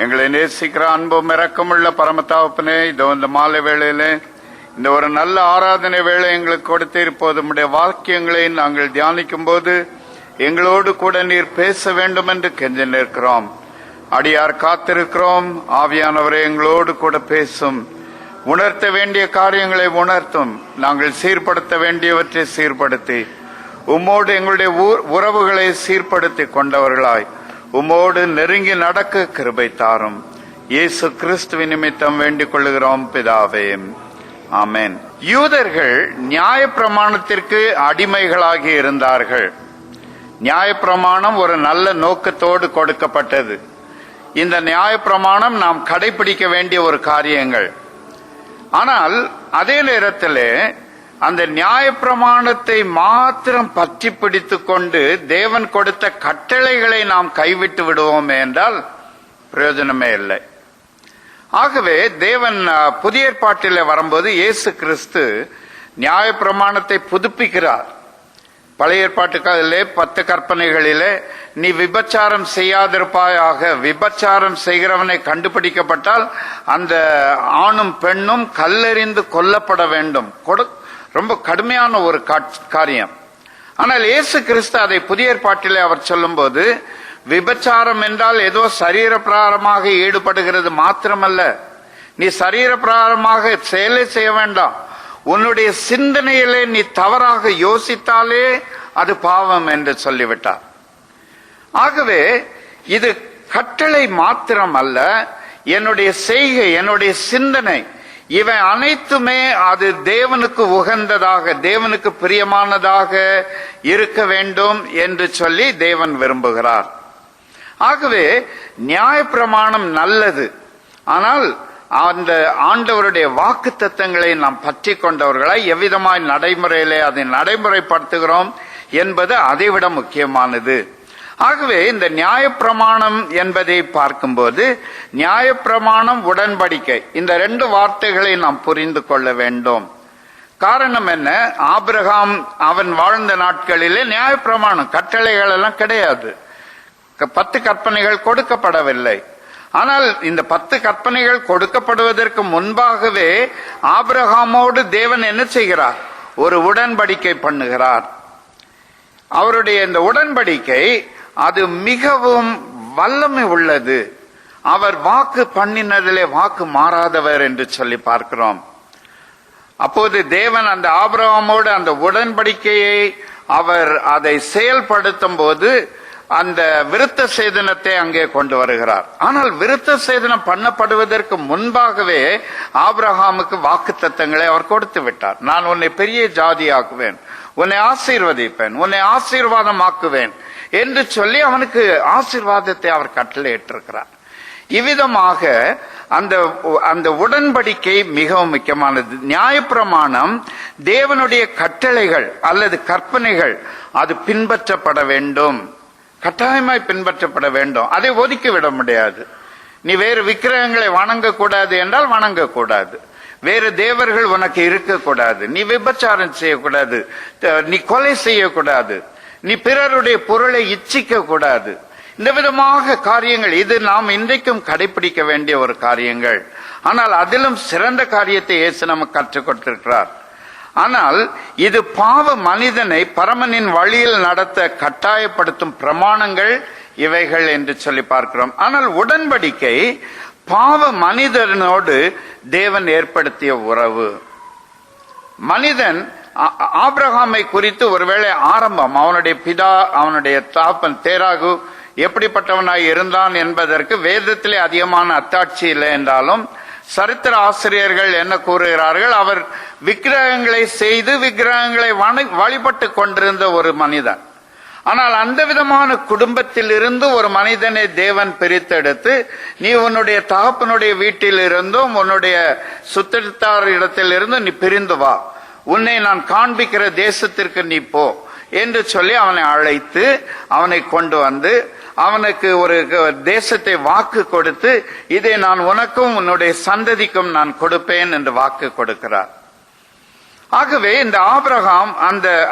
எங்களை நேசிக்கிற அன்பும் இரக்கமுள்ள பரமத்தாப்பனே, இதோ இந்த மாலை வேளையிலே இந்த ஒரு நல்ல ஆராதனை வேளை எங்களுக்கு கொடுத்திருப்போது உம்முடைய வாக்கியங்களை நாங்கள் தியானிக்கும் போது எங்களோடு கூட நீர் பேச வேண்டும் என்று கெஞ்சி நிற்கிறோம். அடியார் காத்திருக்கிறோம். ஆவியானவரே, எங்களோடு கூட பேசும். உணர்த்த வேண்டிய காரியங்களை உணர்த்தும். நாங்கள் சீர்படுத்த வேண்டியவற்றை சீர்படுத்தி உம்மோடு எங்களுடைய உறவுகளை சீர்படுத்தி கொண்டவர்களாய் உம்மோடு நெருங்கி நடக்க கிருபை தாரும். இயேசு கிறிஸ்துவின் நிமித்தம் வேண்டிக் கொள்ளுகிறோம் பிதாவே, ஆமென். யூதர்கள் நியாயப்பிரமாணத்திற்கு அடிமைகளாகி இருந்தார்கள். நியாயப்பிரமாணம் ஒரு நல்ல நோக்கத்தோடு கொடுக்கப்பட்டது. இந்த நியாயப்பிரமாணம் நாம் கடைபிடிக்க வேண்டிய ஒரு காரியங்கள். ஆனால் அதே நேரத்தில் அந்த நியாயப்பிரமாணத்தை மாத்திரம் பற்றி பிடித்துக் கொண்டு தேவன் கொடுத்த கட்டளைகளை நாம் கைவிட்டு விடுவோம் என்றால் பிரயோஜனமே இல்லை. ஆகவே தேவன் புதிய ஏற்பாட்டில் வரும்போது இயேசு கிறிஸ்து நியாயப்பிரமாணத்தை புதுப்பிக்கிறார். பழைய ஏற்பாட்டுகளிலே 10 கற்பனைகளிலே நீ விபச்சாரம் செய்யாதிருப்பாயாக, விபச்சாரம் செய்கிறவனை கண்டுபிடிக்கப்பட்டால் அந்த ஆணும் பெண்ணும் கல்லெறிந்து கொல்லப்பட வேண்டும். ரொம்ப கடுமையான ஒரு காரியம். ஆனால் இயேசு கிறிஸ்து அதை புதிய ஏற்பாட்டிலே அவர் சொல்லும் போது, விபச்சாரம் என்றால் ஏதோ சரீர பிரகாரமாக ஈடுபடுகிறது மாத்திரமல்ல, நீ சரீர பிரகாரமாக செயலை செய்ய வேண்டாம், உன்னுடைய சிந்தனையிலே நீ தவறாக யோசித்தாலே அது பாவம் என்று சொல்லிவிட்டார். ஆகவே இது கட்டளை மாத்திரம் அல்ல, என்னுடைய செய்கை, என்னுடைய சிந்தனை, இவை அனைத்துமே அது தேவனுக்கு உகந்ததாக, தேவனுக்கு பிரியமானதாக இருக்க வேண்டும் என்று சொல்லி தேவன் விரும்புகிறார். ஆகவே நியாயப்பிரமாணம் நல்லது. ஆனால் அந்த ஆண்டவருடைய வாக்கு தத்தங்களை நாம் பற்றி கொண்டவர்களாய் எவ்விதமாய் நடைமுறையிலே அதை நடைமுறைப்படுத்துகிறோம் என்பது அதைவிட முக்கியமானது. ஆகவே இந்த நியாயப்பிரமாணம் என்பதை பார்க்கும்போது நியாயப்பிரமாணம், உடன்படிக்கை, இந்த 2 வார்த்தைகளை நாம் புரிந்து கொள்ள வேண்டும். காரணம் என்ன? ஆபிரகாம் அவன் வாழ்ந்த நாட்களிலே நியாயப்பிரமாணம், கட்டளைகள் எல்லாம் கிடையாது. 10 கற்பனைகள் கொடுக்கப்படவில்லை. ஆனால் இந்த 10 கற்பனைகள் கொடுக்கப்படுவதற்கு முன்பாகவே ஆபிரகாமோடு தேவன் என்ன செய்கிறார்? ஒரு உடன்படிக்கை பண்ணுகிறார். அவருடைய இந்த உடன்படிக்கை அது மிகவும் வல்லமை உள்ளது. அவர் வாக்கு பண்ணினதிலே வாக்கு மாறாதவர் என்று சொல்லி பார்க்கிறோம். அப்போது தேவன் அந்த ஆபிரகாமோடு அந்த உடன்படிக்கையை அவர் அதை செயல்படுத்தும் போது அந்த விருத்த சேதனத்தை அங்கே கொண்டு வருகிறார். ஆனால் விருத்த சேதனம் பண்ணப்படுவதற்கு முன்பாகவே ஆபிரகாமுக்கு வாக்கு தத்தங்களை அவர் கொடுத்து விட்டார். நான் உன்னை பெரிய ஜாதியாக்குவேன், உன்னை ஆசீர்வதிப்பேன், உன்னை ஆசீர்வாதமாக்குவேன் என்று சொல்லி அவனுக்கு ஆசீர்வாதத்தை அவர் கட்டளையிட்டிருக்கிறார். இவ்விதமாக அந்த உடன்படிக்கை மிகவும் முக்கியமானது. நியாயப்பிரமாணம் தேவனுடைய கட்டளைகள் அல்லது கற்பனைகள், அது பின்பற்றப்பட வேண்டும், கட்டாயமாய் பின்பற்றப்பட வேண்டும். அதை ஒதுக்கி விட முடியாது. நீ வேறு விக்கிரகங்களை வணங்கக்கூடாது என்றால் வணங்கக்கூடாது. வேறு தேவர்கள் உனக்கு இருக்கக்கூடாது. நீ விபச்சாரம் செய்யக்கூடாது, நீ கொலை செய்யக்கூடாது, நீ பிறருடைய பொருளை இச்சிக்க கூடாது. இந்த விதமாக காரியங்கள், இது நாம் இன்றைக்கும் கடைபிடிக்க வேண்டிய ஒரு காரியங்கள். ஆனால் அதிலும் சிறந்த காரியத்தை இயேசு நமக்கு கற்றுக் கொடுத்திருக்கிறார். ஆனால் இது பாவ மனிதனை பரமனின் வழியில் நடத்த கட்டாயப்படுத்தும் பிரமாணங்கள் இவைகள் என்று சொல்லி பார்க்கிறோம். ஆனால் உடன்படிக்கை பாவ மனிதனோடு தேவன் ஏற்படுத்திய உறவு. மனிதன் ஆபிரகாமை குறித்து ஒருவேளை ஆரம்பம், அவனுடைய பிதா, அவனுடைய தாப்பன் தேராகு எப்படிப்பட்டவனாய் இருந்தான் என்பதற்கு வேதத்திலே அதிகமான அத்தாட்சி இல்லை என்றாலும் சரித்திர ஆசிரியர்கள் என்ன கூறுகிறார்கள்? அவர் விக்கிரகங்களை செய்து விக்கிரகங்களை வழிபட்டு கொண்டிருந்த ஒரு மனிதன். ஆனால் அந்த விதமான குடும்பத்தில் இருந்து ஒரு மனிதனை தேவன் பிரித்தெடுத்து, நீ உன்னுடைய தகப்பனுடைய வீட்டில் இருந்தும் உன்னுடைய சுத்தத்தார் இடத்தில் இருந்து நீ பிரிந்து வா, உன்னை நான் காண்பிக்கிற தேசத்திற்கு நீ போ என்று சொல்லி அவனை அழைத்து அவனை கொண்டு வந்து அவனுக்கு ஒரு தேசத்தை வாக்கு கொடுத்து, இதை நான் உனக்கும் உன்னுடைய சந்ததிக்கும் நான் கொடுப்பேன் என்று வாக்கு கொடுக்கிறார். ஆகவே இந்த ஆபிரகாம்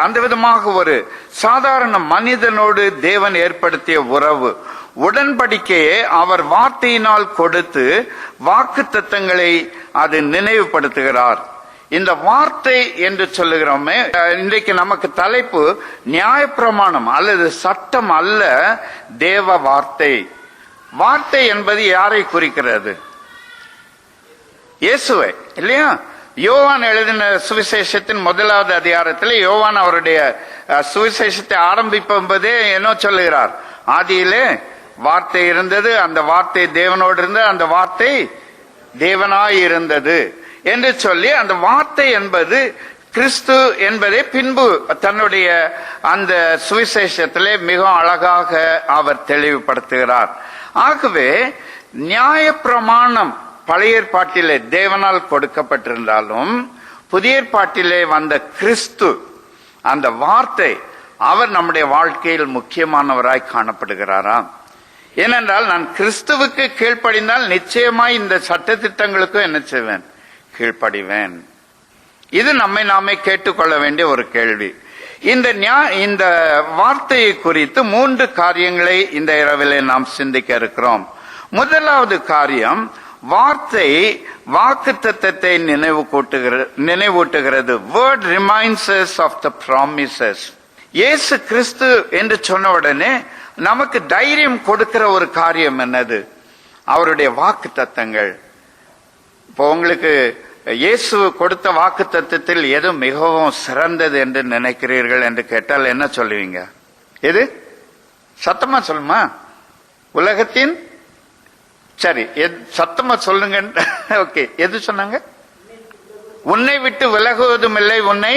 அந்த விதமாக ஒரு சாதாரண மனிதனோடு தேவன் ஏற்படுத்திய உறவு, உடன்படிக்கையை அவர் வார்த்தையினால் கொடுத்து வாக்குத்தத்தங்களை அது நினைவுபடுத்துகிறார். இந்த வார்த்தை என்று சொல்லுகிறோமே, இன்றைக்கு நமக்கு தலைப்பு நியாயப்பிரமாணம் அல்லது சட்டம் அல்ல, தேவ வார்த்தை. வார்த்தை என்பது யாரை குறிக்கிறது? இயேசுவை, இல்லையா? யோவான் எழுதின சுவிசேஷத்தின் 1வது அதிகாரத்தில் யோவான் அவருடைய சுவிசேஷத்தை ஆரம்பிப்பதே என்ன சொல்லுகிறார்? ஆதியிலே வார்த்தை இருந்தது, அந்த வார்த்தை தேவனோடு இருந்தது, அந்த வார்த்தை தேவனாய் இருந்தது என்று சொல்லி, அந்த வார்த்தை என்பது கிறிஸ்து என்பதை பின்பு தன்னுடைய அந்த சுவிசேஷத்திலே மிக அழகாக அவர் தெளிவுபடுத்துகிறார். ஆகவே நியாயப்பிரமாணம் பழைய ஏற்பாட்டிலே தேவனால் கொடுக்கப்பட்டிருந்தாலும் புதிய ஏற்பாட்டிலே வந்த கிறிஸ்து, அந்த வார்த்தை, அவர் நம்முடைய வாழ்க்கையில் முக்கியமானவராய் காணப்படுகிறாராம். ஏனென்றால் நான் கிறிஸ்துவுக்கு கீழ்ப்படிந்தால் நிச்சயமாய் இந்த சட்டதிட்டங்களுக்கும் என்ன செய்வேன்? கீழ்ப்படிவேன். இது நம்மை நாமே கேட்டுக்கொள்ள வேண்டிய ஒரு கேள்வி. இந்த வார்த்தையை குறித்து 3 காரியங்களை இந்த இரவிலே நாம் சிந்திக்க இருக்கிறோம். முதலாவது காரியம், வார்த்தை வாக்குத்தத்தத்தை நினைவூட்டுகிறது. Word reminds us of the promises. இயேசு கிறிஸ்து என்று சொன்ன உடனே நமக்கு தைரியம் கொடுக்கிற ஒரு காரியம் என்னது? அவருடைய வாக்குத்தத்தங்கள். இப்போ உங்களுக்கு இயேசு கொடுத்த வாக்குத்தத்தத்தில் எது மிகவும் சிறந்தது என்று நினைக்கிறீர்கள் என்று கேட்டால் என்ன சொல்லுவீங்க? எது? சத்தமா சொல்லுமா? உலகத்தின், சரி சத்தமா சொல்லுங்க. ஓகே, எது சொன்னாங்க? உன்னை விட்டு விலகுவதும் இல்லை உன்னை.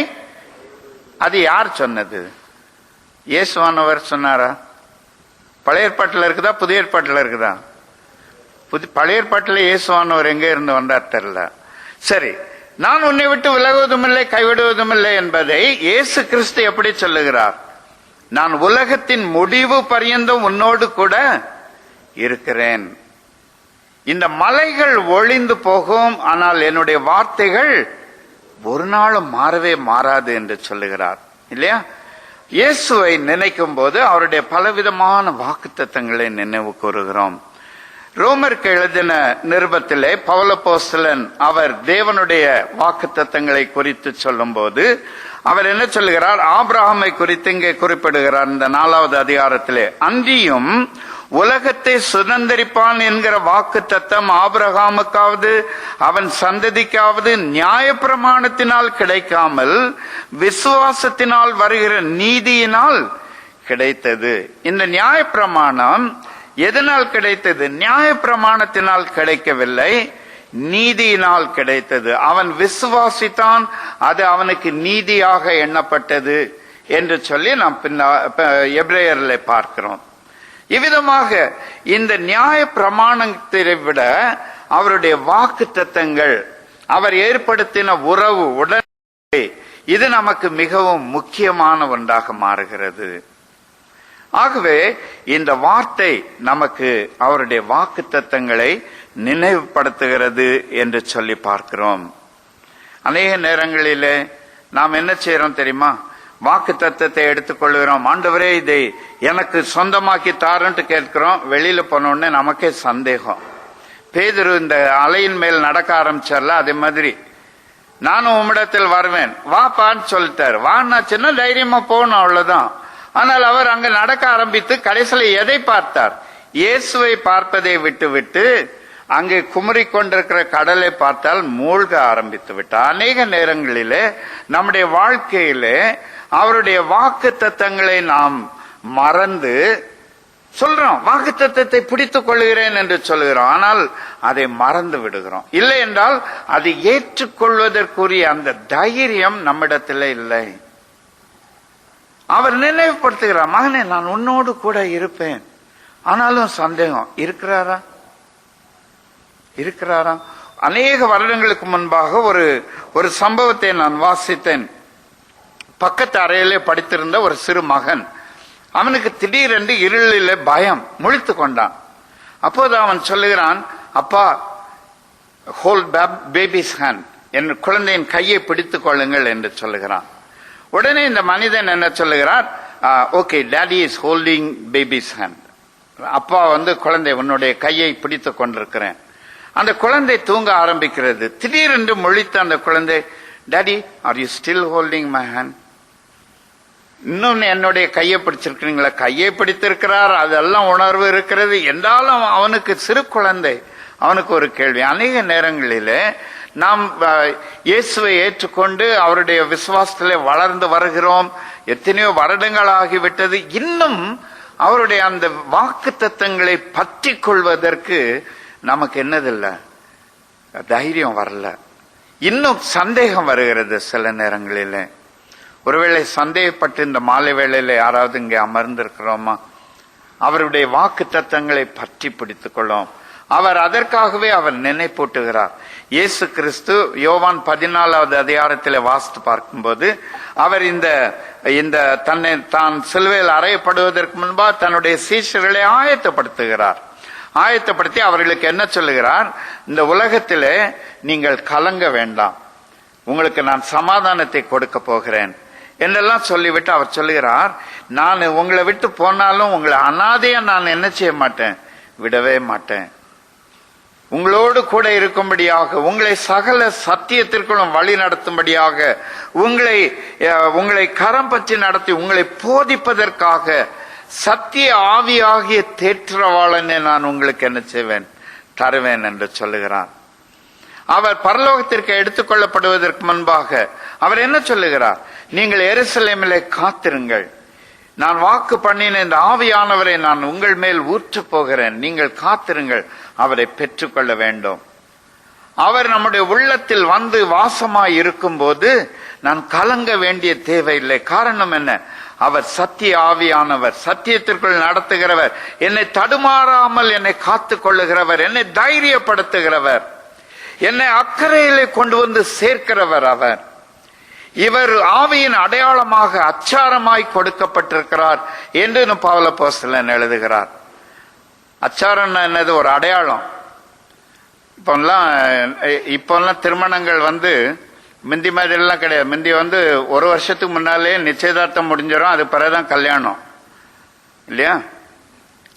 அது யார் சொன்னது? இயேசுவானவர் சொன்னாரா? பழைய ஏற்பாட்டில் இருக்குதா புதிய ஏற்பாட்டில் இருக்குதா? பழைய ஏற்பாட்டில் இயேசுவானவர் எங்க இருந்து வந்தார் தெரியல. சரி, நான் உன்னை விட்டு விலகுவதும் இல்லை கைவிடுவதும் இல்லை என்பதை இயேசு கிறிஸ்து எப்படி சொல்லுகிறார்? நான் உலகத்தின் முடிவு பரியந்தம் உன்னோடு கூட இருக்கிறேன். இந்த மலைகள் ஒழிந்து போகும், ஆனால் என்னுடைய வார்த்தைகள் ஒரு நாளும் மாறவே மாறாது என்று சொல்லுகிறார், இல்லையா? இயேசுவை நினைக்கும் போது அவருடைய பலவிதமான வாக்குத்தத்தங்களை நினைவு கூறுகிறோம். ரோமருக்கு எழுதின நிருபத்திலே பவுலப்போஸ்தலன் அவர் தேவனுடைய வாக்குத்தத்தங்களை குறித்து சொல்லும் போது அவர் என்ன சொல்லுகிறார்? ஆபிரகாமை குறித்து இங்கே குறிப்பிடுகிறார் இந்த 4வது அதிகாரத்திலே. அன்றியும் உலகத்தை சுதந்தரிப்பான் என்கிற வாக்குத்தத்தம் ஆபிரகாமுக்காவது அவன் சந்ததிக்காவது நியாயப்பிரமாணத்தினால் கிடைக்காமல் விசுவாசத்தினால் வருகிற நீதியினால் கிடைத்தது. இந்த நியாயப்பிரமாணம் எதனால் கிடைத்தது? நியாயப்பிரமாணத்தினால் கிடைக்கவில்லை, நீதியினால் கிடைத்தது. அவன் விசுவாசித்தான், அது அவனுக்கு நீதியாக எண்ணப்பட்டது என்று சொல்லி நாம் எபிரேயர்ல பார்க்கிறோம். இவ்விதமாக இந்த நியாய பிரமாணத்தை விட அவருடைய வாக்குத்தத்தங்கள், அவர் ஏற்படுத்தின உறவு, உடன்படிக்கை, இது நமக்கு மிகவும் முக்கியமான ஒன்றாக மாறுகிறது. ஆகவே இந்த வார்த்தை நமக்கு அவருடைய வாக்குத்தத்தங்களை நினைவுபடுத்துகிறது என்று சொல்லி பார்க்கிறோம். அநேக நேரங்களிலே நாம் என்ன செய்யறோம் தெரியுமா? வாக்குத்தத்தத்தை எடுத்துக்கொள்கிறோம். ஆண்டவரே இதை எனக்கு சொந்தமாக்கி தாருன்ட்டு கேட்கிறோம். வெளியில போனோடனே நமக்கே சந்தேகம். பேதுரு இந்த அலையின் மேல் நடக்க ஆரம்பிச்சார்ல, அதே மாதிரி நானும் உம்மிடத்தில் வருவேன் வாப்பான்னு சொல்லிட்டாரு. வான்னா சின்ன தைரியமா போகணும், அவ்வளவுதான். ஆனால் அவர் அங்க நடக்க ஆரம்பித்து கடைசியில எதை பார்த்தார்? இயேசுவை பார்ப்பதை விட்டு அங்கே குமரி கொண்டிருக்கிற கடலை பார்த்தால் மூழ்க ஆரம்பித்து விட்டார். அநேக நேரங்களிலே நம்முடைய வாழ்க்கையிலே அவருடைய வாக்குத்தத்தங்களை நாம் மறந்து சொல்றோம், வாக்குத்தத்தத்தை பிடித்துக் கொள்கிறேன் என்று சொல்கிறோம், ஆனால் அதை மறந்து விடுகிறோம். இல்லை என்றால் அதை ஏற்றுக்கொள்வதற்குரிய அந்த தைரியம் நம்மிடத்தில் இல்லை. அவர் நினைவுபடுத்துகிறார், மகனே நான் உன்னோடு கூட இருப்பேன். ஆனாலும் சந்தேகம் இருக்கிறாரா? அநேக வருடங்களுக்கு முன்பாக ஒரு சம்பவத்தை நான் வாசித்தேன். பக்கத்து அறையிலே படித்திருந்த ஒரு சிறு மகன், அவனுக்கு திடீரென்று இருளிலே பயம், முழித்து கொண்டான். அப்போது அவன் சொல்லுகிறான், அப்பா ஹோல்ட் பேபிஸ் ஹேண்ட், என் குழந்தையின் கையை பிடித்துக் கொள்ளுங்கள் என்று சொல்லுகிறான். உடனே இந்த மனிதன் என்ன சொல்லுகிறார்? Okay, daddy is holding babies hand. அப்பா குழந்தை உன்னுடைய கையை பிடித்து கொண்டிருக்கிறேன். அந்த குழந்தை தூங்க ஆரம்பிக்கிறது. திடீரென்று முழித்த அந்த குழந்தை, daddy are you still holding my hand? இன்னும் என்னுடைய கையை பிடிச்சிருக்கிறீங்களா? கையை பிடித்திருக்கிறார், அதெல்லாம் உணர்வு இருக்கிறது. என்றாலும் அவனுக்கு சிறு குழந்தை, அவனுக்கு ஒரு கேள்வி. அநேக நேரங்களிலே நாம் இயேசுவை ஏற்றுக்கொண்டு அவருடைய விசுவாசத்திலே வளர்ந்து வருகிறோம். எத்தனையோ வருடங்கள் ஆகிவிட்டது. இன்னும் அவருடைய அந்த வாக்கு தத்தங்களை பற்றி கொள்வதற்கு நமக்கு என்னதில்ல, தைரியம் வரல. இன்னும் சந்தேகம் வருகிறது சில நேரங்களிலே. ஒருவேளை சந்தேகப்பட்டு இந்த மாலை வேளையில யாராவது இங்கே அமர்ந்திருக்கிறோமா? அவருடைய வாக்கு தத்தங்களை பற்றி பிடித்துக் கொள்ளும். அவர் அதற்காகவே அவர் நினைப்பூட்டுகிறார். இயேசு கிறிஸ்து யோவான் 14வது அதிகாரத்திலே வாசித்து பார்க்கும்போது அவர் இந்த தன்னை தான் சிலுவையில் அறையப்படுவதற்கு முன்பாக தன்னுடைய சீஷர்களை ஆயத்தப்படுத்தி அவர்களுக்கு என்ன சொல்லுகிறார்? இந்த உலகத்திலே நீங்கள் கலங்க வேண்டாம், உங்களுக்கு நான் சமாதானத்தை கொடுக்க போகிறேன் என்றெல்லாம் சொல்லிவிட்டு அவர் சொல்லுகிறார், நான் உங்களை விட்டு போனாலும் உங்களை அனாதையா நான் என்ன செய்ய மாட்டேன், விடவே மாட்டேன். உங்களோடு கூட இருக்கும்படியாக, உங்களை சகல சத்தியத்திற்குள்ளும் வழி நடத்தும்படியாக, உங்களை கரம் பற்றி நடத்தி உங்களை போதிப்பதற்காக சத்திய ஆவியாகிய தேற்றவாளனை நான் உங்களுக்கு என்ன செய்வேன், தருவேன் என்று சொல்லுகிறார். அவர் பரலோகத்திற்கு எடுத்துக் கொள்ளப்படுவதற்கு முன்பாக அவர் என்ன சொல்லுகிறார்? நீங்கள் எருசலேமிலே காத்திருங்கள், நான் வாக்கு பண்ணின இந்த ஆவியானவரை நான் உங்கள் மேல் ஊற்றப் போகிறேன், நீங்கள் காத்திருங்கள், அவரை பெற்றுக்கொள்ள வேண்டும். அவர் நம்முடைய உள்ளத்தில் வந்து வாசமாய் இருக்கும் போது நான் கலங்க வேண்டிய தேவையில்லை. காரணம் என்ன? அவர் சத்திய ஆவியானவர், சத்தியத்திற்குள் நடத்துகிறவர், என்னை தடுமாறாமல் என்னை காத்துக் கொள்ளுகிறவர், என்னை தைரியப்படுத்துகிறவர், என்னை அக்கறையிலே கொண்டு வந்து சேர்க்கிறவர் அவர். இவர் ஆவியின் அடையாளமாக அச்சாரமாய் கொடுக்கப்பட்டிருக்கிறார் என்று பவுல் அப்போஸ்தலன் எழுதுகிறார். அச்சாரம் என்னது? ஒரு அடையாளம். இப்பெல்லாம் திருமணங்கள் முந்தி மாதிரி எல்லாம் கிடையாது. முந்தி ஒரு வருஷத்துக்கு முன்னாலே நிச்சயதார்த்தம் முடிஞ்சிடும், அது பிறகுதான் கல்யாணம் இல்லையா?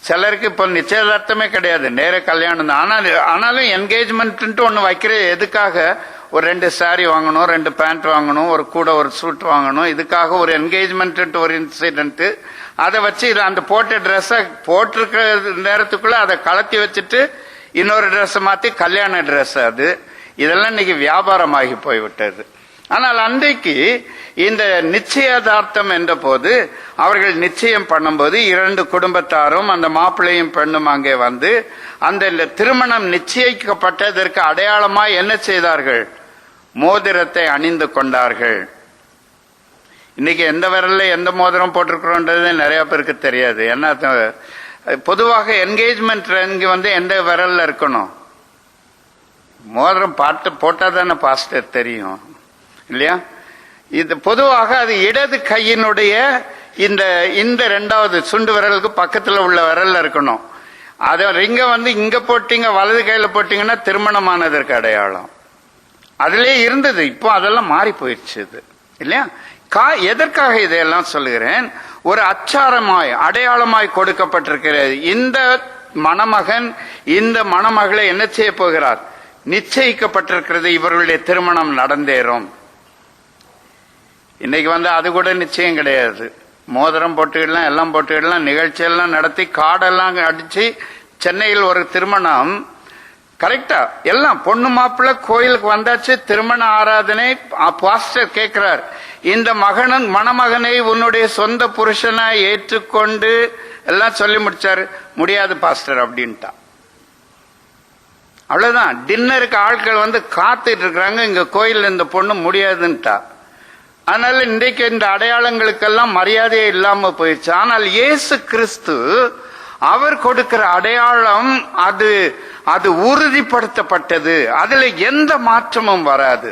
சிலருக்கு இப்ப நிச்சயதார்த்தமே கிடையாது, நேர கல்யாணம் தான். ஆனாலும் என்கேஜ்மெண்ட் ஒண்ணு வைக்கிற எதுக்காக? ஒரு 2 சாரி வாங்கணும், 2 பேண்ட் வாங்கணும், ஒரு கூட ஒரு சூட் வாங்கணும். இதுக்காக ஒரு என்கேஜ்மெண்ட், ஒரு இன்சிடென்ட். அதை வச்சு அந்த போட்ட ட்ரெஸ்ஸை போட்டிருக்கிற நேரத்துக்குள்ள அதை கலத்தி வச்சுட்டு இன்னொரு ட்ரெஸ் மாத்தி கல்யாண ட்ரெஸ். இதெல்லாம் இன்னைக்கு வியாபாரமாகி போய்விட்டது. ஆனால் அன்றைக்கு இந்த நிச்சயதார்த்தம் என்ற போது அவர்கள் நிச்சயம் பண்ணும்போது 2 குடும்பத்தாரும் அந்த மாப்பிள்ளையும் பெண்ணும் அங்கே அந்த திருமணம் நிச்சயிக்கப்பட்டதற்கு அடையாளமாய் என்ன செய்தார்கள்? மோதிரத்தை அணிந்து கொண்டார்கள். இன்னைக்கு எந்த விரல்ல எந்த மோதிரம் போட்டிருக்கிறோன்றது நிறைய பேருக்கு தெரியாது. ஏன்னா பொதுவாக என்கேஜ்மெண்ட் இங்க எந்த விரல்ல இருக்கணும்? மோதிரம் போட்டா தானே பாஸ்டர் தெரியும் இல்லையா? இது பொதுவாக அது இடது கையினுடைய இந்த 2வது சுண்டு விரலுக்கு பக்கத்துல உள்ள விரல்ல இருக்கணும். அத ரிங்க இங்க போட்டீங்க, வலது கையில போட்டீங்கன்னா திருமணமானதற்கு அடையாளம். அதுலயே இருந்தது, இப்போ அதெல்லாம் மாறி போயிடுச்சு இல்லையா? எதற்காக இதையெல்லாம் சொல்லுகிறேன்? ஒரு அச்சாரமாய் அடையாளமாய் கொடுக்கப்பட்டிருக்கிறது. இந்த மணமகன் இந்த மணமகளை என்ன செய்ய போகிறார்? நிச்சயிக்கப்பட்டிருக்கிறது, இவர்களுடைய திருமணம் நடந்தேறும். இன்னைக்கு அது கூட நிச்சயம் கிடையாது. மோதிரம் போட்டுக்கிடலாம், எல்லாம் போட்டுக்கிடலாம், நிகழ்ச்சியெல்லாம் நடத்தி காடெல்லாம் அடிச்சு சென்னையில் ஒரு திருமணம் கரெக்டா எல்லாம் பொண்ணு மாப்பிள்ள கோயிலுக்கு வந்தாச்சு, திருமண ஆராதனை. பாஸ்டர் கேட்கிறார், இந்த மணமகனை உன்னுடைய சொந்த புருஷனா ஏற்றுக்கொண்டு எல்லாம் சொல்லி முடிச்சாரு. முடியாது பாஸ்டர் அப்படின்ட்டா. அவ்வளவுதான். டின்னருக்கு ஆட்கள் காத்துட்டு இருக்கிறாங்க, இங்க கோயில் இந்த பொண்ணு முடியாதுன்ட்டா. அதனால இன்றைக்கு இந்த அடையாளங்களுக்கெல்லாம் மரியாதையே இல்லாம போயிடுச்சு. ஆனால் இயேசு கிறிஸ்து அவர் கொடுக்கிற அடையாளம் அது உறுதிப்படுத்தப்பட்டது, அதுல எந்த மாற்றமும் வராது.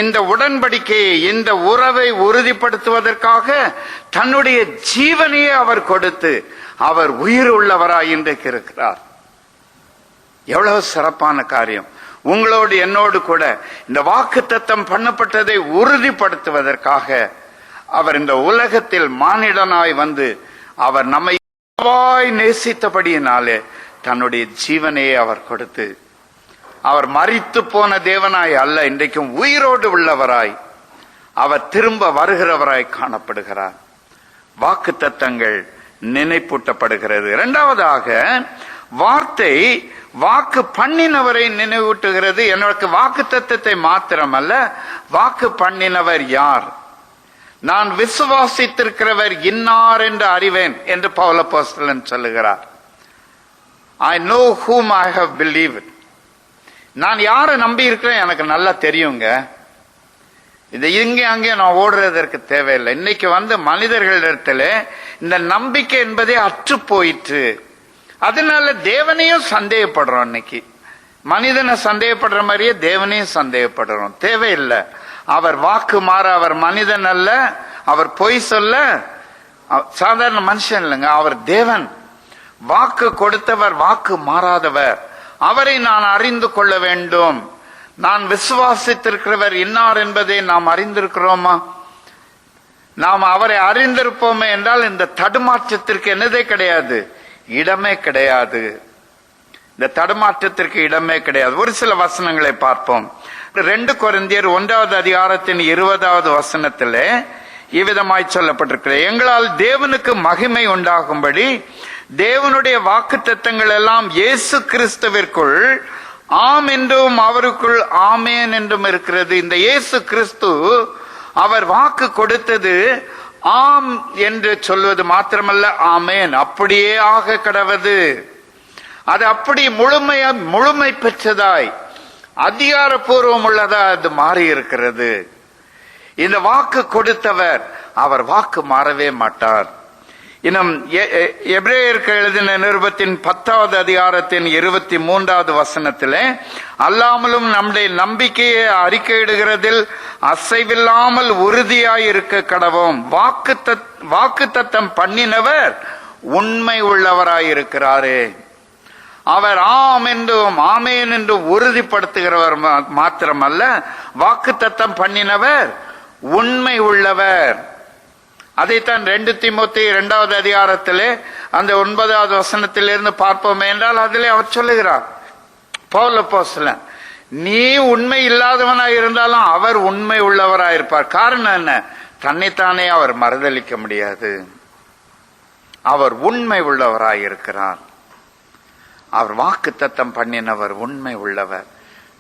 இந்த உடன்படிக்கையை, இந்த உறவை உறுதிப்படுத்துவதற்காக தன்னுடைய ஜீவனையே அவர் கொடுத்து அவர் உயிர் உள்ளவராய் இன்றைக்கு இருக்கிறார். எவ்வளவு சிறப்பான காரியம்! உங்களோடு என்னோடு கூட இந்த வாக்குத்தத்தம் பண்ணப்பட்டதை உறுதிப்படுத்துவதற்காக அவர் இந்த உலகத்தில் மானிடனாய் அவர் நம்மை நேசித்தபடியினாலே தன்னுடைய ஜீவனையே அவர் கொடுத்து, அவர் மரித்து போன தேவனாய் அல்ல, இன்றைக்கும் உயிரோடு உள்ளவராய் அவர் திரும்ப வருகிறவராய் காணப்படுகிறார். வாக்கு தத்தங்கள் நினைப்பூட்டப்படுகிறது. இரண்டாவதாக, வார்த்தை வாக்கு பண்ணினவரை நினைவூட்டுகிறது. எனக்கு வாக்கு தத்தத்தை மாத்திரமல்ல, வாக்கு பண்ணினவர் யார், நான் விசுவாசித்திருக்கிறவர் இன்னார் என்று அறிவேன் என்று பவுல் அப்போஸ்தலன் சொல்லுகிறார். I know whom I have believed. நான் யாரை நம்பி இருக்கிறேன் எனக்கு நல்லா தெரியுங்க. இது இங்கே அங்கே நான் ஓடுறதற்கு தேவையில்லை. இன்னைக்கு மனிதர்களிடத்துல இந்த நம்பிக்கை என்பதே அற்று போயிற்று. அதனால தேவனையும் சந்தேகப்படுறோம். இன்னைக்கு மனிதனை சந்தேகப்படுற மாதிரியே தேவனையும் சந்தேகப்படுறோம். தேவையில்லை. அவர் வாக்கு மாற, அவர் மனிதன் அல்ல, அவர் பொய் சொல்ல சாதாரண மனுஷன் இல்லைங்க, அவர் தேவன். வாக்கு கொடுத்தவர், வாக்கு மாறாதவர். அவரை நான் அறிந்து கொள்ள வேண்டும். நான் விசுவாசித்திருக்கிறவர் இன்னார் என்பதை நாம் அறிந்திருக்கிறோமா? நாம் அவரை அறிந்திருப்போமே என்றால் இந்த தடுமாற்றத்திற்கு என்னதே கிடையாது, இடமே கிடையாது. இந்த தடுமாற்றத்திற்கு இடமே கிடையாது. ஒரு சில வசனங்களை பார்ப்போம். 2 கொரிந்தியர் 1வது அதிகாரத்தின் 20வது வசனத்திலே இவ்விதமாய் சொல்லப்பட்டிருக்கிறது, எங்களால் தேவனுக்கு மகிமை உண்டாகும்படி தேவனுடைய வாக்கு தத்தங்கள் எல்லாம் இயேசு கிறிஸ்துவிற்குள் ஆம் என்றும் அவருக்குள் ஆமேன் என்றும் இருக்கிறது. இந்த இயேசு கிறிஸ்து அவர் வாக்கு கொடுத்தது ஆம் என்று சொல்வது மாத்திரமல்ல, ஆமேன், அப்படியே ஆக கடவது. அது அப்படி முழுமை பெற்றதாய் அதிகாரப்பூர்வம் உள்ளதா அது மாறி இருக்கிறது. இந்த வாக்கு கொடுத்தவர், அவர் வாக்கு மாறவே மாட்டார். இன்னும் எபிரேயருக்கு எழுதின நிருபத்தின் 10வது அதிகாரத்தின் 23வது வசனத்திலே, அல்லாமலும் நம்முடைய நம்பிக்கையை அறிக்கையிடுகிறதில் அசைவில்லாமல் உறுதியாய் இருக்க கடவோம். வாக்கு தத்தம் பண்ணினவர் உண்மை உள்ளவராயிருக்கிறாரே. அவர் ஆம் என்றும் ஆமேன் என்றும் உறுதிப்படுத்துகிறவர் மாத்திரமல்ல, வாக்கு தத்தம் பண்ணினவர் உண்மை உள்ளவர். அதைத்தான் 2 தீமோத்தேயு 2வது அதிகாரத்திலே அந்த 9வது வசனத்திலிருந்து பார்ப்போம் என்றால் அதிலே அவர் சொல்லுகிறார், பவுல் அப்போஸ்தலன், நீ உண்மை இல்லாதவனாய் இருந்தாலும் அவர் உண்மை உள்ளவராயிருப்பார். காரணம் என்ன? தன்னைத்தானே அவர் மறுதலிக்க முடியாது. அவர் உண்மை உள்ளவராயிருக்கிறார். அவர் வாக்கு தத்தம் பண்ணினவர் உண்மை உள்ளவர்.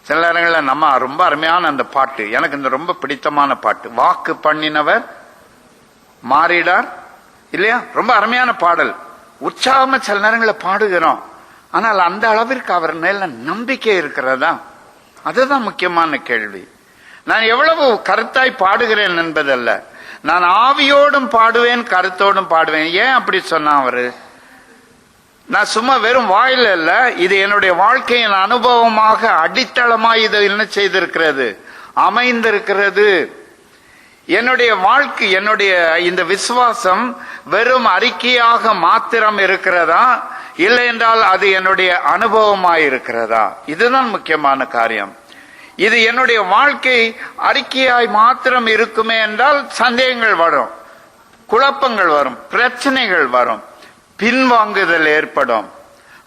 சில நேரங்களில் நம்ம ரொம்ப அருமையான அந்த பாட்டு, எனக்கு இந்த ரொம்ப பிடித்தமான பாட்டு, வாக்கு பண்ணினவர் மாறிடார் இல்லையா? ரொம்ப அருமையான பாடல். உற்சாகமா சில நேரங்களில் பாடுகிறோம். ஆனால் அந்த அளவிற்கு அவர் மேல நம்பிக்கை இருக்கிறதா? அதுதான் முக்கியமான கேள்வி. நான் எவ்வளவு கருத்தாய் பாடுகிறேன் என்பதல்ல, நான் ஆவியோடும் பாடுவேன், கருத்தோடும் பாடுவேன். ஏன் அப்படி சொன்னா அவரு? நான் சும்மா வெறும் வாயில இல்ல, இது என்னுடைய வாழ்க்கையின் அனுபவமாக அடித்தளமாய் இது என்ன செய்திருக்கிறது, அமைந்திருக்கிறது. என்னுடைய வாழ்க்கை, என்னுடைய இந்த விசுவாசம் வெறும் அறிக்கையாக மாத்திரம் இருக்கிறதா, இல்லை என்றால் அது என்னுடைய அனுபவமாய் இருக்கிறதா? இதுதான் முக்கியமான காரியம். இது என்னுடைய வாழ்க்கை அறிக்கையாய் மாத்திரம் இருக்குமே என்றால் சந்தேகங்கள் வரும், குழப்பங்கள் வரும், பிரச்சனைகள் வரும், பின்வாங்குதல் ஏற்படும்.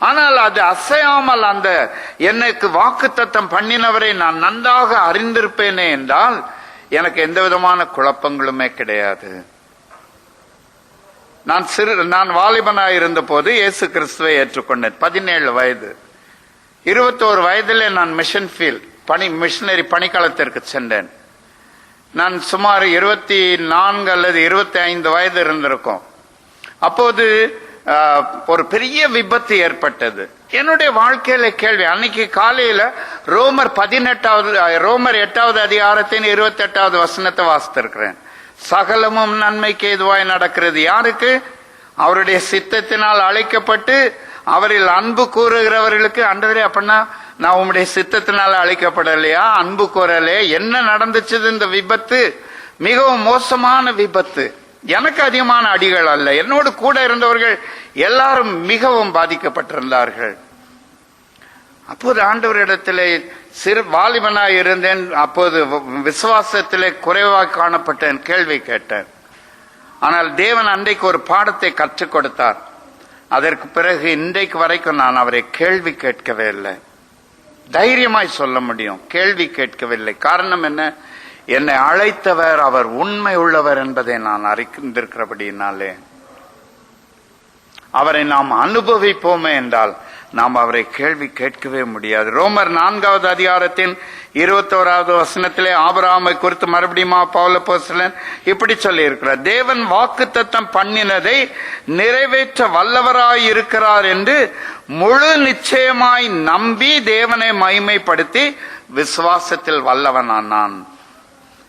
ஆனால் அது அசையாமல் அந்த எனக்கு வாக்குத்தத்தம் பண்ணினவரை நான் நன்றாக அறிந்திருப்பேனே என்றால் எனக்கு எந்த விதமான குழப்பங்களுமே கிடையாது. நான் வாலிபனாய் இருந்த போது இயேசு கிறிஸ்துவை ஏற்றுக்கொண்டேன். 17 வயது. 21 வயதிலே நான் மிஷனரி பணிக்காலத்திற்கு சென்றேன். நான் சுமார் 24 அல்லது 25 வயது இருந்திருக்கும். அப்போது ஒரு பெரிய விபத்து ஏற்பட்டது. என்னுடைய வாழ்க்கையில கேள்வி, அன்னைக்கு காலையில ரோமர் 8வது அதிகாரத்தின் 28வது வசனத்தை வாசித்திருக்கிறேன். சகலமும் நன்மைக்கு ஏதுவாய் நடக்கிறது. யாருக்கு? அவருடைய சித்தத்தினால் அழைக்கப்பட்டு அவரில் அன்பு கூறுகிறவர்களுக்கு. ஆண்டவரே, அப்படின்னா நான் உங்களுடைய சித்தத்தினால் அழைக்கப்படலையா? அன்பு கூறலே? என்ன நடந்துச்சு இந்த விபத்து? மிகவும் மோசமான விபத்து. எனக்கு அதிகமான அடிகள் அல்ல, என்னோடு கூட இருந்தவர்கள் எல்லாரும் மிகவும் பாதிக்கப்பட்டிருந்தார்கள். அப்போது ஆண்டவரிடத்திலே சிறு வாலிபனாய் இருந்தேன். அப்போது விசுவாசத்திலே குறைவாக காணப்பட்டேன், கேள்வி கேட்டேன். ஆனால் தேவன் அன்றைக்கு ஒரு பாடத்தை கற்றுக் கொடுத்தார். அதற்கு பிறகு இன்றைக்கு வரைக்கும் நான் அவரை கேள்வி கேட்கவே இல்லை. தைரியமாய் சொல்ல முடியும், கேள்வி கேட்கவில்லை. காரணம் என்ன? என்னை அழைத்தவர் அவர் உண்மை உள்ளவர் என்பதை நான் அறிந்திருக்கிறபடினாலே. அவரை நாம் அனுபவிப்போமே என்றால் நாம் அவரை கேள்வி கேட்கவே முடியாது. ரோமர் 4வது அதிகாரத்தின் 21வது வசனத்திலே ஆபிரகாமை குறித்து மறுபடியும் பவுல் அப்போஸ்தலன் இப்படி சொல்லி இருக்கிறார், தேவன் வாக்குத்தத்தம் பண்ணினதை நிறைவேற்ற வல்லவராய் இருக்கிறார் என்று முழு நிச்சயமாய் நம்பி தேவனை மகிமைப்படுத்தி விசுவாசத்தில் வல்லவனானான்.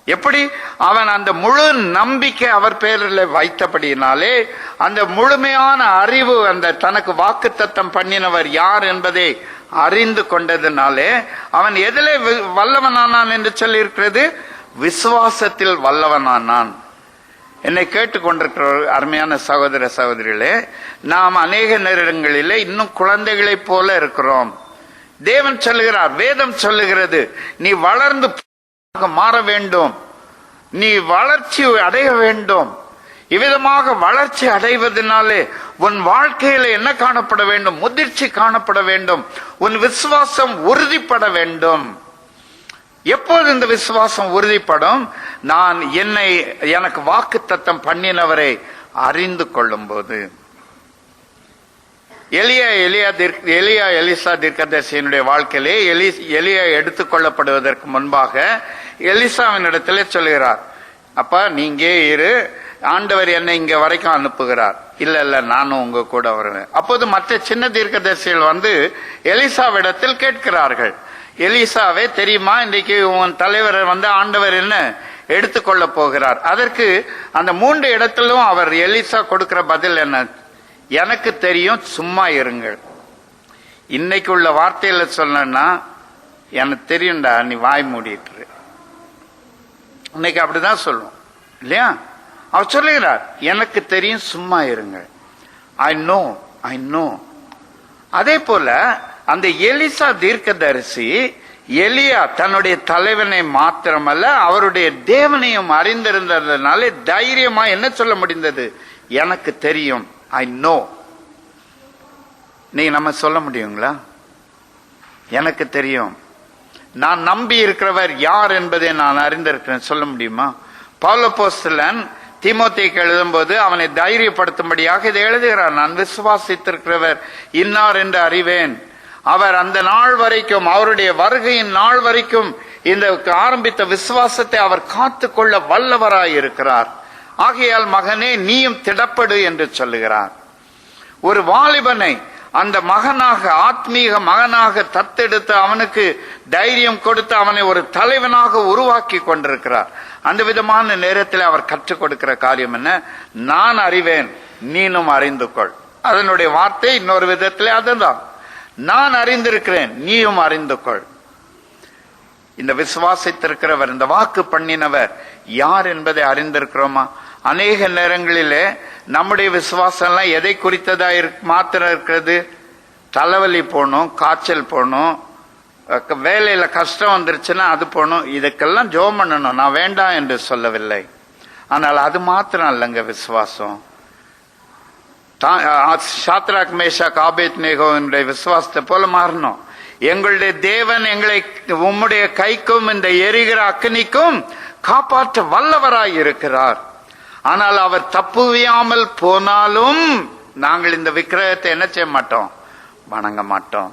எப்படி? அவன் அந்த முழு நம்பிக்கை அவர் பேரில் வைத்தபடினாலே, அந்த முழுமையான அறிவு, அந்த தனக்கு வாக்குத்தத்தம் பண்ணினவர் யார் என்பதை அறிந்து கொண்டதுனாலே அவன் எதிலே வல்லவனானான் என்று சொல்லி இருக்கிறது? விசுவாசத்தில் வல்லவனானான். என்னை கேட்டுக்கொண்டிருக்கிற அருமையான சகோதர சகோதரிகளே, நாம் அநேக நேரங்களிலே இன்னும் குழந்தைகளைப் போல இருக்கிறோம். தேவன் சொல்லுகிறார், வேதம் சொல்லுகிறது, நீ வளர்ந்து மாற வேண்டும், நீ வளர்ச்சி அடைய வேண்டும். இவ்விதமாக வளர்ச்சி அடைவதனாலே உன் வாழ்க்கையில என்ன காணப்பட வேண்டும்? முதிர்ச்சி காணப்பட வேண்டும். உன் விசுவாசம் உறுதிப்பட வேண்டும். எப்போது இந்த விசுவாசம் உறுதிப்படும்? நான் எனக்கு வாக்குத்தத்தம் பண்ணினவரை அறிந்து கொள்ளும் போது. எலிசா தீர்க்கதரிசியினுடைய வாழ்க்கையிலே எலியா எடுத்துக் கொள்ளப்படுவதற்கு முன்பாக எலிசாவின் இடத்திலே சொல்கிறார், அப்பா நீங்க இரு, ஆண்டவர் என்னை இங்க வரைக்கும் அனுப்புகிறார். இல்ல நானும் உங்க கூட வருவேன். அப்போது மற்ற சின்ன தீர்க்கதரிசிகள் வந்து எலிசாவிடத்தில் கேட்கிறார்கள், எலிசாவே தெரியுமா, இன்றைக்கு உன் தலைவர் வந்து ஆண்டவர் என்ன எடுத்துக்கொள்ள போகிறார்? அதற்கு அந்த 3 இடத்திலும் அவர் எலிசா கொடுக்கிற பதில் என்ன? எனக்கு தெரியும், சும்மா இருங்கள். இன்னைக்கு உள்ள வார்த்தையில சொல்லணும்னா, எனக்கு தெரியும்டா, நீ வாய் மூடிட்டு. இன்னைக்கு அப்படிதான் சொல்லுவோம் இல்லையா? அவர் சொல்லுகிறார், எனக்கு தெரியும், சும்மா இருங்கள். I know. அதே போல அந்த எலிசா தீர்க்கதரிசி எலியா தன்னுடைய தலைவனை மாத்திரமல்ல அவருடைய தேவனையும் அறிந்திருந்ததுனாலே தைரியமா என்ன சொல்ல முடிந்தது? எனக்கு தெரியும், ஐ நோ. நீங்க நம்ம சொல்ல முடியுங்களா? எனக்கு தெரியும், நான் நம்பி இருக்கிறவர் யார் என்பதை நான் அறிந்திருக்கிறேன், சொல்ல முடியுமா? பவுல் அப்போஸ்தலன் தீமோத்தேயுக்கு எழுதும்போது அவனை தைரியப்படுத்தும்படியாக இதை எழுதுகிறார், நான் விசுவாசித்திருக்கிறவர் இன்னார் என்று அறிவேன். அவர் அந்த நாள் வரைக்கும், அவருடைய வருகையின் நாள் வரைக்கும் இந்த ஆரம்பித்த விசுவாசத்தை அவர் காத்துக்கொள்ள வல்லவராய் இருக்கிறார். ஆகையால் மகனே நீயும் திடப்படு என்று சொல்லுகிறார். ஒரு வாலிபனை அந்த மகனாக, ஆத்மீக மகனாக தத்தெடுத்து அவனுக்கு தைரியம் கொடுத்து அவனை ஒரு தலைவனாக உருவாக்கி கொண்டிருக்கிறார். அந்த விதமான நேரத்தில் அவர் கற்றுக் கொடுக்கிற காரியம் என்ன? நான் அறிவேன், நீனும் அறிந்து கொள். அதனுடைய வார்த்தை இன்னொரு விதத்திலே அதுதான், நான் அறிந்திருக்கிறேன், நீயும் அறிந்து கொள். இந்த விசுவாசித்திருக்கிறவர், இந்த வாக்கு பண்ணினவர் யார் என்பதை அறிந்திருக்கிறோமா? அநேக நேரங்களிலே நம்முடைய விசுவாசம் எல்லாம் எதை குறித்ததா மாத்திரம் இருக்கிறது? தலைவலி போகணும், காய்ச்சல் போகணும், வேலையில கஷ்டம் வந்துருச்சுன்னா அது போகணும், இதுக்கெல்லாம் ஜெபம் பண்ணணும். நான் வேண்டாம் என்று சொல்லவில்லை. ஆனால் அது மாத்திரம் இல்லைங்க விசுவாசம். சாத்ராக் மேஷாக் ஆபேத்நேகோவினுடைய விசுவாசத்தை போல மாறணும். எங்களுடைய தேவன் எங்களை உம்முடைய கைக்கும் இந்த எரிகிற அக்னிக்கும் காப்பாற்ற வல்லவராய் இருக்கிறார். ஆனால் அவர் தப்புவியாமல் போனாலும் நாங்கள் இந்த விக்கிரகத்தை என்ன செய்ய மாட்டோம்? வணங்க மாட்டோம்.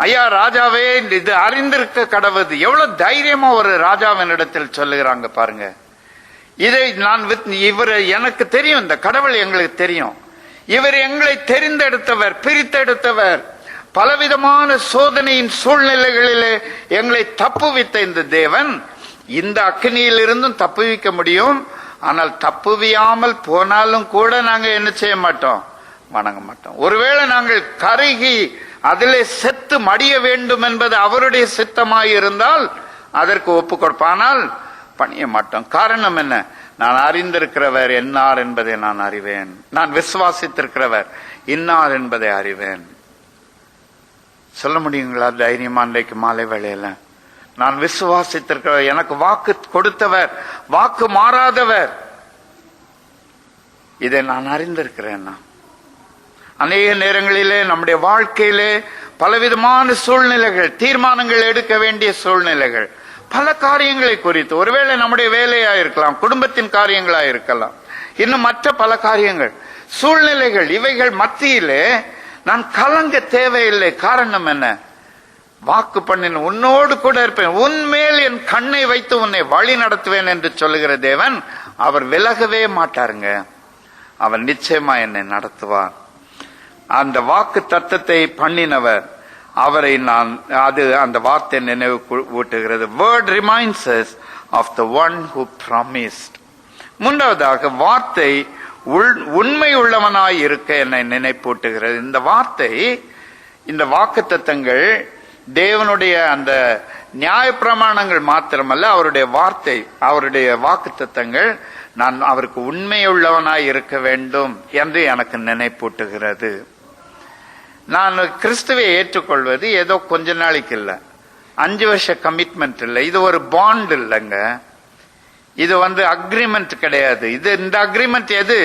ஐயா ராஜாவே, இது அறிந்திருக்க கடவுது. எவ்வளவு தைரியமா ஒரு ராஜாவின் இடத்தில் சொல்லுகிறாங்க பாருங்க. இதை நான் இவர் எனக்கு தெரியும், இந்த கடவுள் எங்களுக்கு தெரியும், இவர் எங்களை தெரிந்தெடுத்தவர், பிரித்தெடுத்தவர், பலவிதமான சோதனையின் சூழ்நிலைகளிலே எங்களை தப்புவித்த இந்த தேவன் இந்த அக்னியில் இருந்தும் தப்புவிக்க முடியும். ஆனால் தப்புவியாமல் போனாலும் கூட நாங்க என்ன செய்ய மாட்டோம்? வணங்க மாட்டோம். ஒருவேளை நாங்கள் கருகி அதிலே செத்து மடிய வேண்டும் என்பது அவருடைய சித்தமாய் இருந்தால் அதற்கு ஒப்பு கொடுப்பானால் பணிய மாட்டோம். காரணம் என்ன? நான் அறிந்திருக்கிறவர் என்னார் என்பதை நான் அறிவேன். நான் விசுவாசித்திருக்கிறவர் இன்னார் என்பதை அறிவேன். சொல்ல முடியுங்களா தைரியமா? இன்றைக்கு மாலை வேளையில நான் விசுவாசித்திருக்கிறவர், எனக்கு வாக்கு கொடுத்தவர், வாக்கு மாறாதவர், இதை நான் அறிந்திருக்கிறேன். அநேக நேரங்களிலே நம்முடைய வாழ்க்கையிலே பலவிதமான சூழ்நிலைகள், தீர்மானங்கள் எடுக்க வேண்டிய சூழ்நிலைகள், பல காரியங்களை குறித்து, ஒருவேளை நம்முடைய வேலையா இருக்கலாம், குடும்பத்தின் காரியங்களா இருக்கலாம், இன்னும் மற்ற பல காரியங்கள், சூழ்நிலைகள், இவைகள் மத்தியிலே நான் கலங்க தேவையில்லை. காரணம் என்ன? வாக்கு பண்ணின உன்னோடு கூட இருப்பேன், உன்மேல் என் கண்ணை வைத்து உன்னை வழி நடத்துவேன் என்று சொல்லுகிற தேவன் அவர் விலகவே மாட்டாருங்க. அவர் நிச்சயமா என்னை நடத்துவார். அந்த வாக்கு தத்தத்தை பண்ணினவர் அவரை நான் அந்த வார்த்தை நினைவு ஊட்டுகிறது. Word reminds us of the one who promised. மூன்றாவதாக வார்த்தை உண்மை உள்ளவனாய் இருக்க என்னை நினைப்பூட்டுகிறது. இந்த வார்த்தை, இந்த வாக்கு தத்தங்கள் தேவனுடைய அந்த நியாயப்பிரமாணங்கள் மாத்திரமல்ல, அவருடைய வார்த்தை, அவருடைய வாக்கு தத்தங்கள் நான் அவருக்கு உண்மையுள்ளவனாய் இருக்க வேண்டும் என்று எனக்கு நினைப்பூட்டுகிறது. நான் கிறிஸ்துவை ஏற்றுக்கொள்வது ஏதோ கொஞ்ச நாளைக்கு இல்ல, 5 வருஷ கமிட்மெண்ட் இல்ல, இது ஒரு பாண்ட் இல்லைங்க, இது அக்ரிமெண்ட் கிடையாது. இந்த அக்ரிமெண்ட் எது?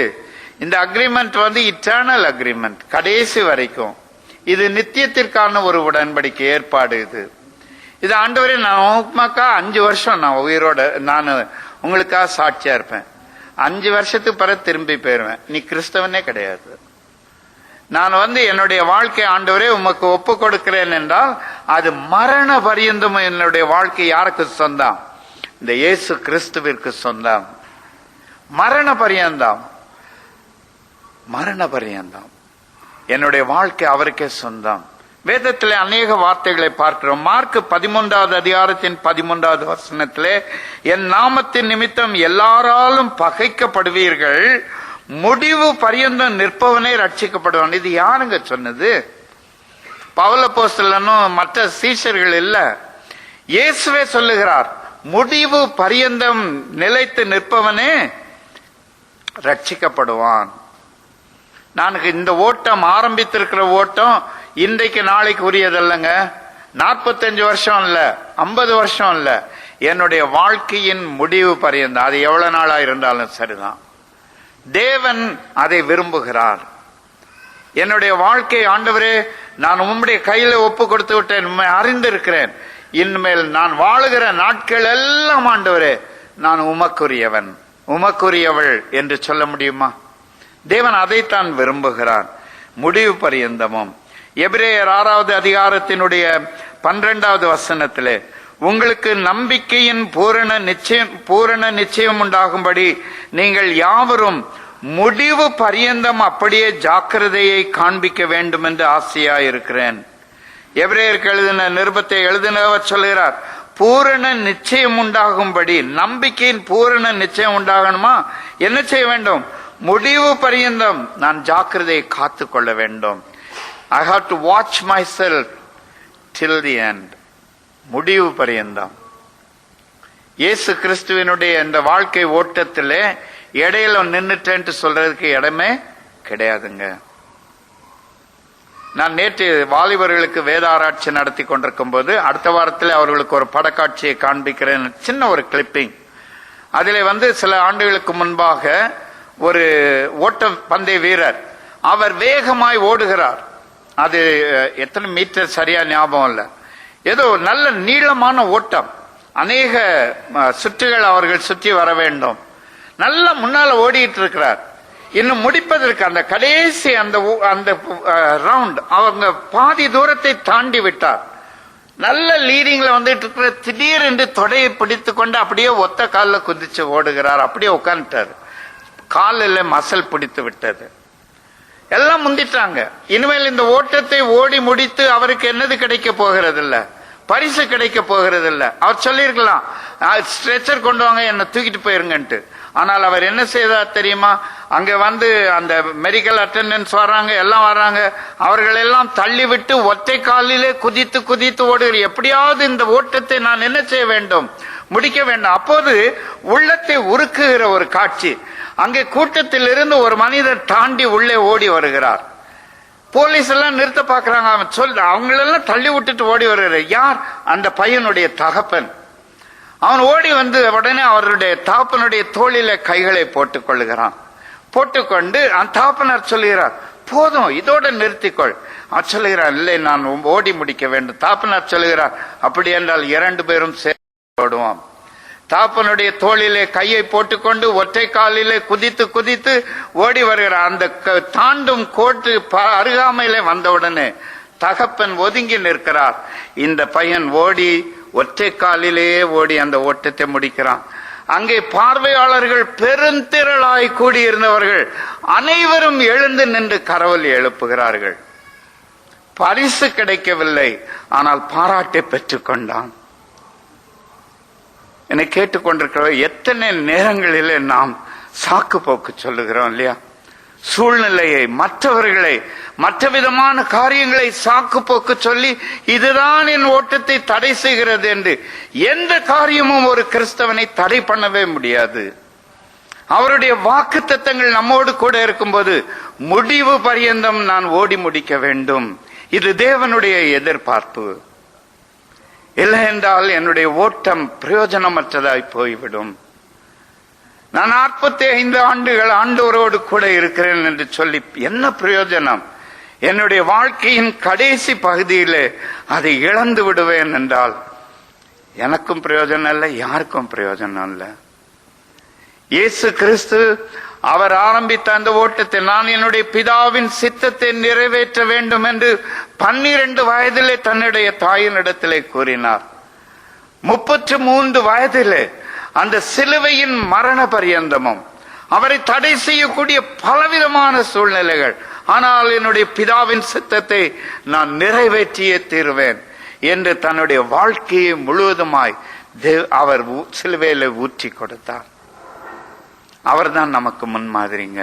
இந்த அக்ரிமெண்ட் இட்டர்னல் அக்ரிமெண்ட், கடைசி வரைக்கும். இது நித்தியத்திற்கான ஒரு உடன்படிக்கை ஏற்பாடு. இது ஆண்டவரே, நான் உமக்கா 5 வருஷம் நான் உயிரோட நான் உங்களுக்காக சாட்சியா இருப்பேன், 5 வருஷத்துக்கு பிறகு திரும்பி போயிருவேன், நீ கிறிஸ்தவனே கிடையாது. நான் என்னுடைய வாழ்க்கை ஆண்டவரே உமக்கு ஒப்பு கொடுக்கிறேன் என்றால் அது மரண பரியந்தம் என்னுடைய வாழ்க்கை யாருக்கு சொந்தம்? இந்த இயேசு கிறிஸ்துவிற்கு சொந்தம். மரண பரியந்தம், மரண பரியந்தம் என்னுடைய வாழ்க்கை அவருக்கே சொந்தம். வேதத்திலே அநேக வார்த்தைகளை பார்க்கிறோம். மார்க் 13வது அதிகாரத்தின் 13வது வசனத்திலே, என் நாமத்தின் நிமித்தம் எல்லாராலும் பகைக்கப்படுவீர்கள், முடிவு பரியந்தம் நிற்பவனே ரட்சிக்கப்படுவான். இது யாருங்க சொன்னது? பவுல் அப்போஸ்தலனும் மற்ற சீஷர்கள் இல்ல, இயேசுவே சொல்லுகிறார், முடிவு பரியந்தம் நிலைத்து நிற்பவனே ரட்சிக்கப்படுவான். நான் இந்த ஓட்டம் ஆரம்பித்திருக்கிற ஓட்டம் இன்றைக்கு நாளைக்கு உரியதல்லங்க, 45 வருஷம் இல்ல, 50 வருஷம் இல்ல, என்னுடைய வாழ்க்கையின் முடிவு பரியந்தம், அது எவ்வளவு நாளா இருந்தாலும் சரிதான். தேவன் அதை விரும்புகிறார். என்னுடைய வாழ்க்கை ஆண்டவரே நான் உம்முடைய கையில ஒப்பு கொடுத்து விட்டேன், அறிந்திருக்கிறேன், இனிமேல் நான் வாழுகிற நாட்கள் எல்லாம் ஆண்டவரே நான் உமக்குரியவன், உமக்குரியவள் என்று சொல்ல முடியுமா? தேவன் அதைத்தான் விரும்புகிறார், முடிவு பரியந்தமும். எபிரேயர் 6வது அதிகாரத்தினுடைய 12வது வசனத்திலே, உங்களுக்கு நம்பிக்கையின் பூரண நிச்சயம் உண்டாகும்படி நீங்கள் யாவரும் முடிவு பரியந்தம் அப்படியே ஜாக்கிரதையை காண்பிக்க வேண்டும் என்று ஆசையாயிருக்கிறேன். எபிரேயருக்கு எழுதின நிருபத்தை எழுதினவர் சொல்கிறார், பூரண நிச்சயம் உண்டாகும்படி, நம்பிக்கையின் பூரண நிச்சயம் உண்டாகணுமா? என்ன செய்ய வேண்டும்? முடிவு பரியந்தம் நான் ஜாக்கிரதையை காத்து கொள்ள வேண்டும். I have to watch myself till the end. முடிவு பரியந்தம். இயேசு கிறிஸ்துவினுடைய இந்த வாழ்க்கை ஓட்டத்திலே இடையில நின்னுட்டேன்ட்டு சொல்றதுக்கு இடமே கிடையாதுங்க. நான் நேற்று வாலிபர்களுக்கு வேத ஆராய்ச்சி நடத்தி கொண்டிருக்கும் போது, அடுத்த வாரத்தில் அவர்களுக்கு ஒரு படக்காட்சியை காண்பிக்கிறேன், சின்ன ஒரு கிளிப்பிங். அதிலே சில ஆண்டுகளுக்கு முன்பாக ஒரு ஓட்ட பந்தய வீரர், அவர் வேகமாய் ஓடுகிறார். அது எத்தனை மீட்டர் சரியா ஞாபகம் இல்ல, ஏதோ நல்ல நீளமான ஓட்டம், அநேக சுற்றுகள் அவர்கள் சுற்றி வர வேண்டும். நல்ல முன்னால ஓடிட்டு இருக்கிறார். இன்னும் முடிப்பதற்கு அந்த கடைசி அந்த ரவுண்ட் அவங்க பாதி தூரத்தை தாண்டி விட்டார். நல்ல லீடிங்ல வந்துட்டு இருக்கிற, திடீரென்று தொடையை பிடித்து கொண்டு அப்படியே ஒத்த காலில் குதிச்சு ஓடுகிறார். அப்படியே உட்காந்துட்டாரு, காலில் மசல் பிடித்து விட்டது. எல்லாம் முந்திட்டாங்க. இனிமேல் இந்த ஓட்டத்தை ஓடி முடித்து அவருக்கு என்னது கிடைக்க போகிறது இல்ல, பரிசு கிடைக்க போகிறது இல்ல. அவர் சொல்லிருக்கலாம், ஸ்ட்ரெச்சர் கொண்டு வாங்க, என்ன தூக்கிட்டு போயிருங்கன்ட்டு. ஆனால் அவர் என்ன செய்தார் தெரியுமா? அங்க அந்த மெடிக்கல் அட்டெண்டன்ஸ் வர்றாங்க, எல்லாம் வர்றாங்க, அவர்கள் எல்லாம் தள்ளி விட்டு ஒற்றை காலிலே குதித்து குதித்து ஓடுகிற, எப்படியாவது இந்த ஓட்டத்தை நான் என்ன செய்ய வேண்டும்? முடிக்க வேண்டும். அப்போது உள்ளத்தை உருக்குகிற ஒரு காட்சி. அங்கே கூட்டத்தில் இருந்து ஒரு மனிதர் தாண்டி உள்ளே ஓடி வருகிறார். போலீஸ் எல்லாம் நிறுத்த பாக்குறாங்க. அவன் அவங்களெல்லாம் தள்ளி விட்டுட்டு ஓடி வருகிறார். யார்? அந்த பையனுடைய தகப்பன். அவன் ஓடி உடனே அவருடைய தகப்பனுடைய தோளில கைகளை போட்டுக் கொள்ளுகிறான். போட்டுக்கொண்டு அந்த தகப்பனார் சொல்லுகிறார், போதும், இதோட நிறுத்திக்கொள். சொல்லுகிறார், இல்லை நான் ஓடி முடிக்க வேண்டும். தாப்பனார் சொல்லுகிறார், அப்படி என்றால் 2 பேரும் சேர்ந்து ஓடுவோம். தாப்பனுடைய தோளிலே கையை போட்டுக்கொண்டு ஒற்றை காலிலே குதித்து குதித்து ஓடி வருகிறார். அந்த தாண்டும் கோட்டு அருகாமையிலே வந்தவுடனே தகப்பன் ஒதுங்கி நிற்கிறார். இந்த பையன் ஓடி ஒற்றை காலிலேயே ஓடி அந்த ஓட்டத்தை முடிக்கிறான். அங்கே பார்வையாளர்கள் பெருந்திரளாய் கூடியிருந்தவர்கள் அனைவரும் எழுந்து நின்று கரவொலி எழுப்புகிறார்கள். பரிசு கிடைக்கவில்லை, ஆனால் பாராட்டை பெற்றுக் கொண்டான். என்னை கேட்டுக்கொண்டிருக்கிற எத்தனை நேரங்களிலே நாம் சாக்கு போக்கு சொல்லுகிறோம் இல்லையா? சூழ்நிலையை, மற்றவர்களை, மற்ற விதமான காரியங்களை சாக்கு போக்கு சொல்லி இதுதான் என் ஓட்டத்தை தடை செய்கிறது என்று எந்த காரியமும் ஒரு கிறிஸ்தவனை தடை பண்ணவே முடியாது. அவருடைய வாக்குத்தத்தங்கள் நம்மோடு கூட இருக்கும்போது முடிவு பரியந்தம் நான் ஓடி முடிக்க வேண்டும், இது தேவனுடைய எதிர்பார்ப்பு. இல்லை என்றால் என்னுடைய ஓட்டம் பிரயோஜனமற்றதாய் போய்விடும். நான் 45 ஆண்டுகள் ஆண்டவரோடு கூட இருக்கிறேன் என்று சொல்லி என்ன பிரயோஜனம்? என்னுடைய வாழ்க்கையின் கடைசி பகுதியிலே அதை இழந்து விடுவேன் என்றால் எனக்கும் பிரயோஜனம் இல்லை, யாருக்கும் பிரயோஜனம் இல்லை. இயேசு கிறிஸ்து அவர் ஆரம்பித்த அந்த ஓட்டத்தை, நான் என்னுடைய பிதாவின் சித்தத்தை நிறைவேற்ற வேண்டும் என்று 12 வயதிலே தன்னுடைய தாயினிடத்திலே கூறினார். 33 வயதிலே அந்த சிலுவையின் மரண பரியந்தமும் அவரை தடை செய்யக்கூடிய பலவிதமான சூழ்நிலைகள், ஆனால் என்னுடைய பிதாவின் சித்தத்தை நான் நிறைவேற்றியே தீருவேன் என்று தன்னுடைய வாழ்க்கையை முழுவதுமாய் அவர் சிலுவையில ஊற்றி கொடுத்தார். அவர்தான் நமக்கு முன்மாதிரிங்க.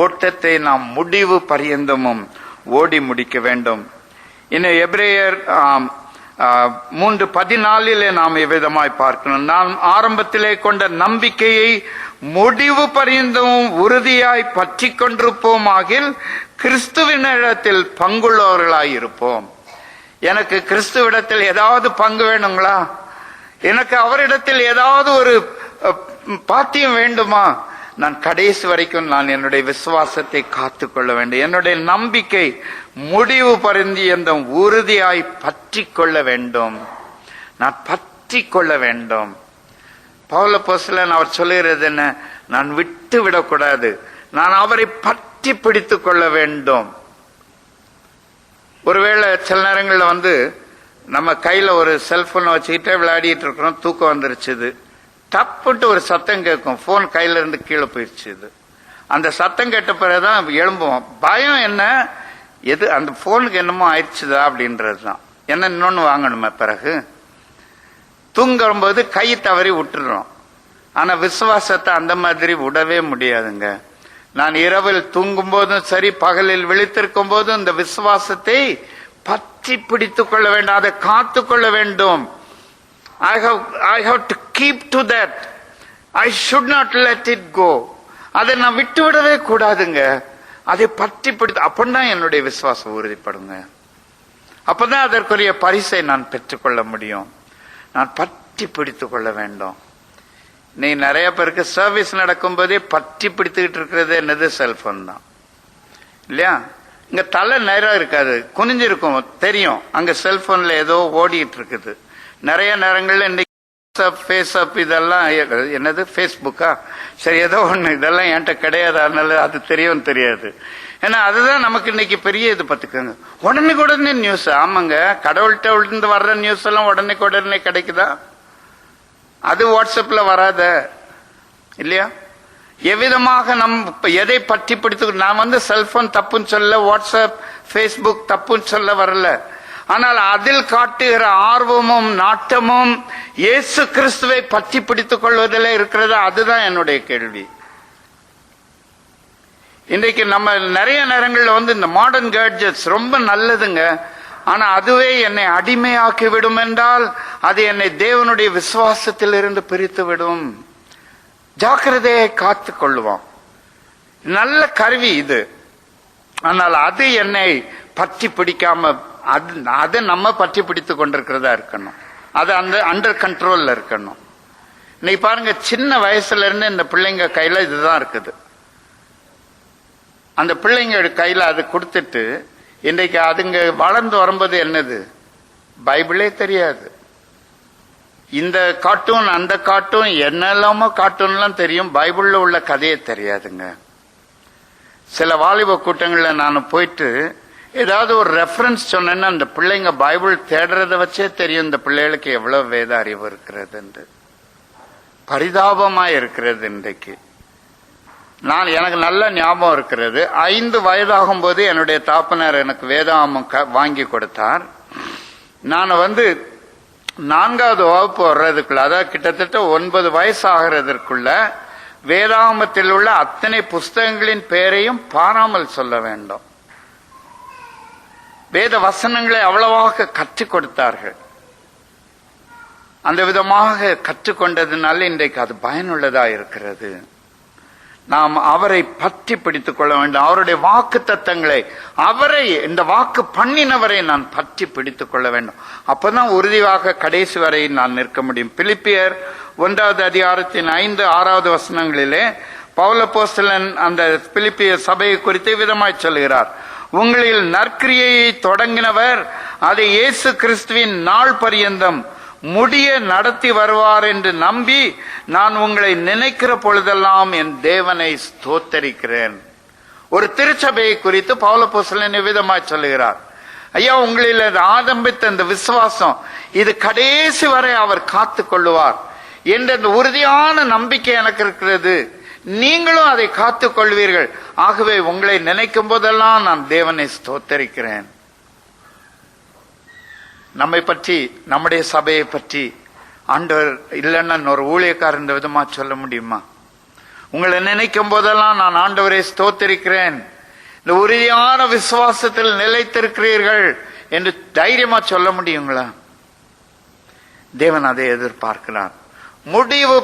ஓட்டத்தை நாம் முடிவு பரியந்தமும் ஓடி முடிக்க வேண்டும். இன்னும் எபிரேயர் 3:14 நாம் எவ்விதமாய் பார்க்கணும், நாம் ஆரம்பத்திலே கொண்ட நம்பிக்கையை முடிவு பரியந்தமும் உறுதியாய் பற்றி கொண்டிருப்போம் ஆகில் கிறிஸ்துவினிடத்தில் பங்குள்ளவர்களாய் இருப்போம். எனக்கு கிறிஸ்துவிடத்தில் ஏதாவது பங்கு வேணுங்களா? எனக்கு அவரிடத்தில் ஏதாவது ஒரு பாத்தியம் வேண்டுமா? நான் கடைசி வரைக்கும் நான் என்னுடைய விசுவாசத்தை காத்துக்கொள்ள வேண்டும். என்னுடைய நம்பிக்கை முடிவு பரிந்து உறுதியாய் பற்றி கொள்ள வேண்டும். நான் பற்றி கொள்ள வேண்டும். பவுல் அப்போஸ்தலன் அவர் சொல்லுகிறது என்ன? நான் விட்டு விடக்கூடாது, நான் அவரை பற்றி பிடித்துக் கொள்ள வேண்டும். ஒருவேளை சில நேரங்களில் நம்ம கையில ஒரு செல்போனை வச்சுக்கிட்டே விளையாடிட்டு இருக்கிறோம், தூக்கம் வந்துருச்சுது, தப்புட்டு ஒரு சத்தம் கேட்கும், போன் கையில இருந்து கீழே போயிடுச்சு. அந்த சத்தம் கேட்ட பிறகுதான் எழும்புவோம். பயம் என்ன? எது அந்த போனுக்கு என்னமோ ஆயிடுச்சுதா அப்படின்றதுதான். என்ன இன்னொன்னு வாங்கணுமே பிறகு. தூங்கும்போது கை தவறி விட்டுறோம். ஆனா விசுவாசத்தை அந்த மாதிரி விடவே முடியாதுங்க. நான் இரவில் தூங்கும் போதும் சரி, பகலில் விழித்திருக்கும் போதும் இந்த விசுவாசத்தை பற்றி பிடித்துக் கொள்ள வேண்டும், அதை காத்து கொள்ள வேண்டும். I have to keep to that. I should not let it go. அதை நான் விட்டு விடவே கூடாதுங்க. அதை பற்றி பிடித்து, அப்பதான் என்னுடைய விசுவாசம் உறுதிப்படுங்க. அப்பதான் அதற்குரிய பரிசை நான் பெற்றுக்கொள்ள முடியும். நான் பற்றி பிடித்துக் கொள்ள வேண்டும். நீ நிறைய பேருக்கு சர்வீஸ் நடக்கும் போதே பற்றி பிடித்துக்கிட்டு இருக்கிறது என்னது? செல்போன் தான் இல்லையா? இங்க தலை நேரம் இருக்காது, குனிஞ்சிருக்கும், தெரியும் அங்க செல்போன்ல ஏதோ ஓடிட்டு இருக்குது. நிறைய நேரங்கள்ல இன்னைக்கு ஃபேஸ்அப் இதெல்லாம் என்னது ஃபேஸ்புக்கா, சரி ஏதோ ஒண்ணு, இதெல்லாம் என்கிட்ட கிடையாது, அதனால அது தெரியும் தெரியாது. ஏன்னா அதுதான் நமக்கு இன்னைக்கு பெரிய இது. பார்த்துக்கோங்க, உடனே நியூஸ். ஆமாங்க, கடவுள்கிட்ட இருந்து வர்ற நியூஸ் எல்லாம் உடனே கிடைக்குதா? அது வாட்ஸ்அப்ல வராத இல்லையா? எவ்விதமாக எதை பற்றி பிடித்து, நான் செல்போன் தப்புன்னு சொல்ல, வாட்ஸ்அப் பேஸ்புக் தப்புன்னு சொல்ல வரல. ஆனால் அதில் காட்டுகிற ஆர்வமும் நாட்டமும் இயேசு கிறிஸ்துவை பற்றி பிடித்துக் கொள்வதில் இருக்கிறது. அதுதான் என்னுடைய கேள்வி. இன்றைக்கு நம்ம நிறைய நேரங்களில் இந்த மாடர்ன் கேட்ஜெட்ஸ் ரொம்ப நல்லதுங்க, ஆனா அதுவே என்னை அடிமையாக்கி விடும் என்றால் அது என்னை தேவனுடைய விசுவாசத்தில் இருந்து பிரித்து விடும். ஜாக்கிரதையை காத்து கொள்ளுவோம். நல்ல கருவி இது, ஆனால் அது என்னை பற்றி பிடிக்காம அதை நம்ம பற்றி பிடித்து கொண்டிருக்கிறதா இருக்கணும். அது அந்த அண்டர் கண்ட்ரோல்ல இருக்கணும். இன்னைக்கு பாருங்க, சின்ன வயசுல இருந்து இந்த பிள்ளைங்க கையில இதுதான் இருக்குது. அந்த பிள்ளைங்க கையில அது கொடுத்துட்டு இன்றைக்கு அதுங்க வளர்ந்து வரும்போது என்னது, பைபிளே தெரியாது. இந்த கார்ட்டூன் அந்த கார்ட்டூன் என்னெல்லாமோ கார்ட்டூன்லாம் தெரியும், பைபிள்ல உள்ள கதையே தெரியாதுங்க. சில வாலிப கூட்டங்கள்ல நான் போயிட்டு ஏதாவது ஒரு ரெஃபரன்ஸ் சொன்னேன்னா அந்த பிள்ளைங்க பைபிள் தேடுறத வச்சே தெரியும் இந்த பிள்ளைகளுக்கு எவ்வளவு வேத அறிவு இருக்கிறது என்று. பரிதாபமா இருக்கிறது இன்றைக்கு. எனக்கு நல்ல ஞாபகம் இருக்கிறது, 5 வயதாகும் போது என்னுடைய தாப்பனார் எனக்கு வேதாகமம் வாங்கி கொடுத்தார். நான் 4வது வகுப்பு வர்றதுக்குள்ள, அதாவது கிட்டத்தட்ட 9 வயசு ஆகிறதுக்குள்ள வேதாகமத்தில் உள்ள அத்தனை புஸ்தகங்களின் பெயரையும் பாராமல் சொல்ல வேண்டும். வேத வசனங்களை அவ்வளவாக கற்றுக் கொடுத்தார்கள். அந்த விதமாக கற்றுக்கொண்டதுனால இன்றைக்கு அது பயனுள்ளதா இருக்கிறது. நாம் அவரை பற்றி பிடித்துக் கொள்ள வேண்டும். அவருடைய வாக்கு தத்தங்களை, அவரை, இந்த வாக்கு பண்ணினவரை நான் பற்றி பிடித்துக் கொள்ள வேண்டும். அப்பதான் உறுதியாக கடைசி வரை நான் நிற்க முடியும். பிலிப்பியர் 1வது அதிகாரத்தின் 5, 6வது வசனங்களிலே பவுல் அப்போஸ்தலன் அந்த பிலிப்பியர் சபையை குறித்து விதமாய் சொல்கிறார். உங்களில் நற்கிரியையை தொடங்கினவர் அதை இயேசு கிறிஸ்துவின் நாள் பரியந்தம் முடிய நடத்தி வருவார் என்று நம்பி நான் உங்களை நினைக்கிற பொழுதெல்லாம் என் தேவனை ஸ்தோத்தரிக்கிறேன். ஒரு திருச்சபையை குறித்து பவுல் அப்போஸ்தலன் விதமாய் சொல்லுகிறார். ஐயா, உங்களில் ஆரம்பித்த இந்த விசுவாசம் இது கடைசி வரை அவர் காத்து கொள்ளுவார் என்ற உறுதியான நம்பிக்கை எனக்கு இருக்கிறது. நீங்களும் அதை காத்துக் கொள்வீர்கள். ஆகவே உங்களை நினைக்கும் போதெல்லாம் நான் தேவனை ஸ்தோத்தரிக்கிறேன். நம்மை பற்றி, நம்முடைய சபையை பற்றி ஆண்டவர் இல்லைன்னா ஒரு ஊழியக்காரர் இந்த விதமா சொல்ல முடியுமா? உங்களை நினைக்கும் போதெல்லாம் நான் ஆண்டவரை ஸ்தோத்தரிக்கிறேன், இந்த உறுதியான விசுவாசத்தில் நிலைத்திருக்கிறீர்கள் என்று தைரியமா சொல்ல முடியுங்களா? தேவன் அதை எதிர்பார்க்கிறார். முடிவு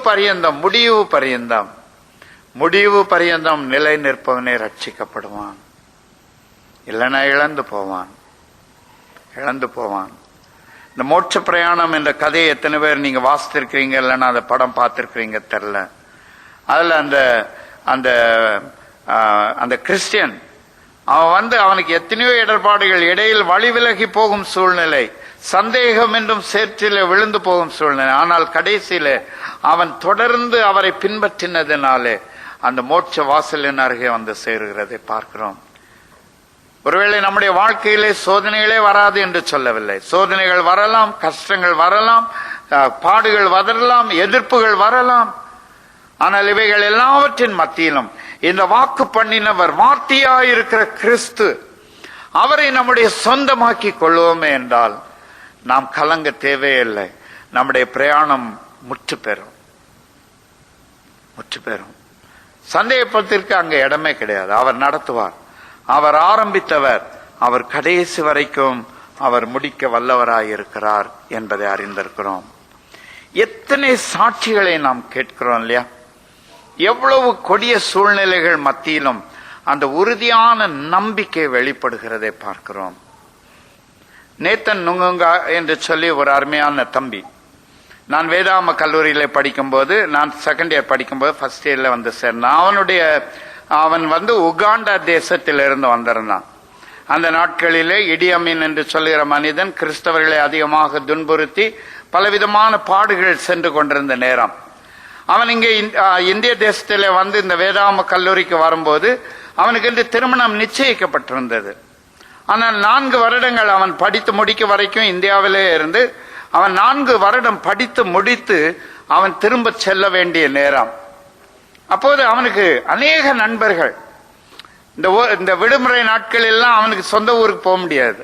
பரியந்தம் நிலை நிற்பவனே ரட்சிக்கப்படுவான், இல்லைன்னா இழந்து போவான். இந்த மோட்ச பிரயாணம் என்ற கதையை எத்தனை பேர் நீங்க வாசித்திருக்கிறீங்க, இல்லைன்னா அந்த படம் பார்த்திருக்கிறீங்க தெரியல. அதுல அந்த கிறிஸ்டியன் அவன் அவனுக்கு எத்தனையோ இடர்பாடுகள், இடையில் வழி விலகி போகும் சூழ்நிலை, சந்தேகம் என்றும் சேற்றில விழுந்து போகும் சூழ்நிலை. ஆனால் கடைசியில அவன் தொடர்ந்து அவரை பின்பற்றினதினாலே அந்த மோட்ச வாசலின் அருகே வந்து சேருகிறதை பார்க்கிறோம். ஒருவேளை நம்முடைய வாழ்க்கையிலே சோதனைகளே வராது என்று சொல்லவில்லை. சோதனைகள் வரலாம், கஷ்டங்கள் வரலாம், பாடுகள் வரலாம், எதிர்ப்புகள் வரலாம். ஆனால் இவைகள் எல்லாவற்றின் மத்தியிலும் இந்த வாக்கு பண்ணினவர், வார்த்தையாயிருக்கிற கிறிஸ்து, அவரை நம்முடைய சொந்தமாக்கி கொள்வோமே என்றால் நாம் கலங்க தேவையில்லை. நம்முடைய பிரயாணம் முற்று பெறும். சந்தேகத்திற்கு அங்க இடமே கிடையாது. அவர் நடத்துவார். அவர் ஆரம்பித்தவர், அவர் கடைசி வரைக்கும் அவர் முடிக்க வல்லவராயிருக்கிறார் என்பதை அறிந்திருக்கிறோம். எத்தனை சாட்சிகளை நாம் கேட்கிறோம் இல்லையா? எவ்வளவு கொடிய சூழ்நிலைகள் மத்தியிலும் அந்த உறுதியான நம்பிக்கை வெளிப்படுகிறதை பார்க்கிறோம். நேத்தன் நுங்குங்கா என்று சொல்லி ஒரு அருமையான தம்பி, நான் வேதாம கல்லூரியில படிக்கும்போது, நான் செகண்ட் இயர் படிக்கும்போது ஃபர்ஸ்ட் இயர்ல வந்து சேர்ந்தான். அவன் உகாண்டா தேசத்திலிருந்து வந்திருந்தான். அந்த நாட்களிலே இடியமீன் என்று சொல்லுகிற மனிதன் கிறிஸ்தவர்களை அதிகமாக துன்புறுத்தி பலவிதமான பாடுகள் சென்று கொண்டிருந்த நேரம், அவன் இங்கே இந்திய தேசத்திலே இந்த வேதாம கல்லூரிக்கு வரும்போது அவனுக்கு இந்த திருமணம் நிச்சயிக்கப்பட்டிருந்தது. ஆனால் 4 வருடங்கள் அவன் படித்து முடிக்க வரைக்கும் இந்தியாவிலே இருந்து, அவன் 4 வருடம் படித்து முடித்து அவன் திரும்ப செல்ல வேண்டிய நேரம். அப்போது அவனுக்கு அநேக நண்பர்கள், இந்த விடுமுறை நாட்கள் எல்லாம் அவனுக்கு சொந்த ஊருக்கு போக முடியாது.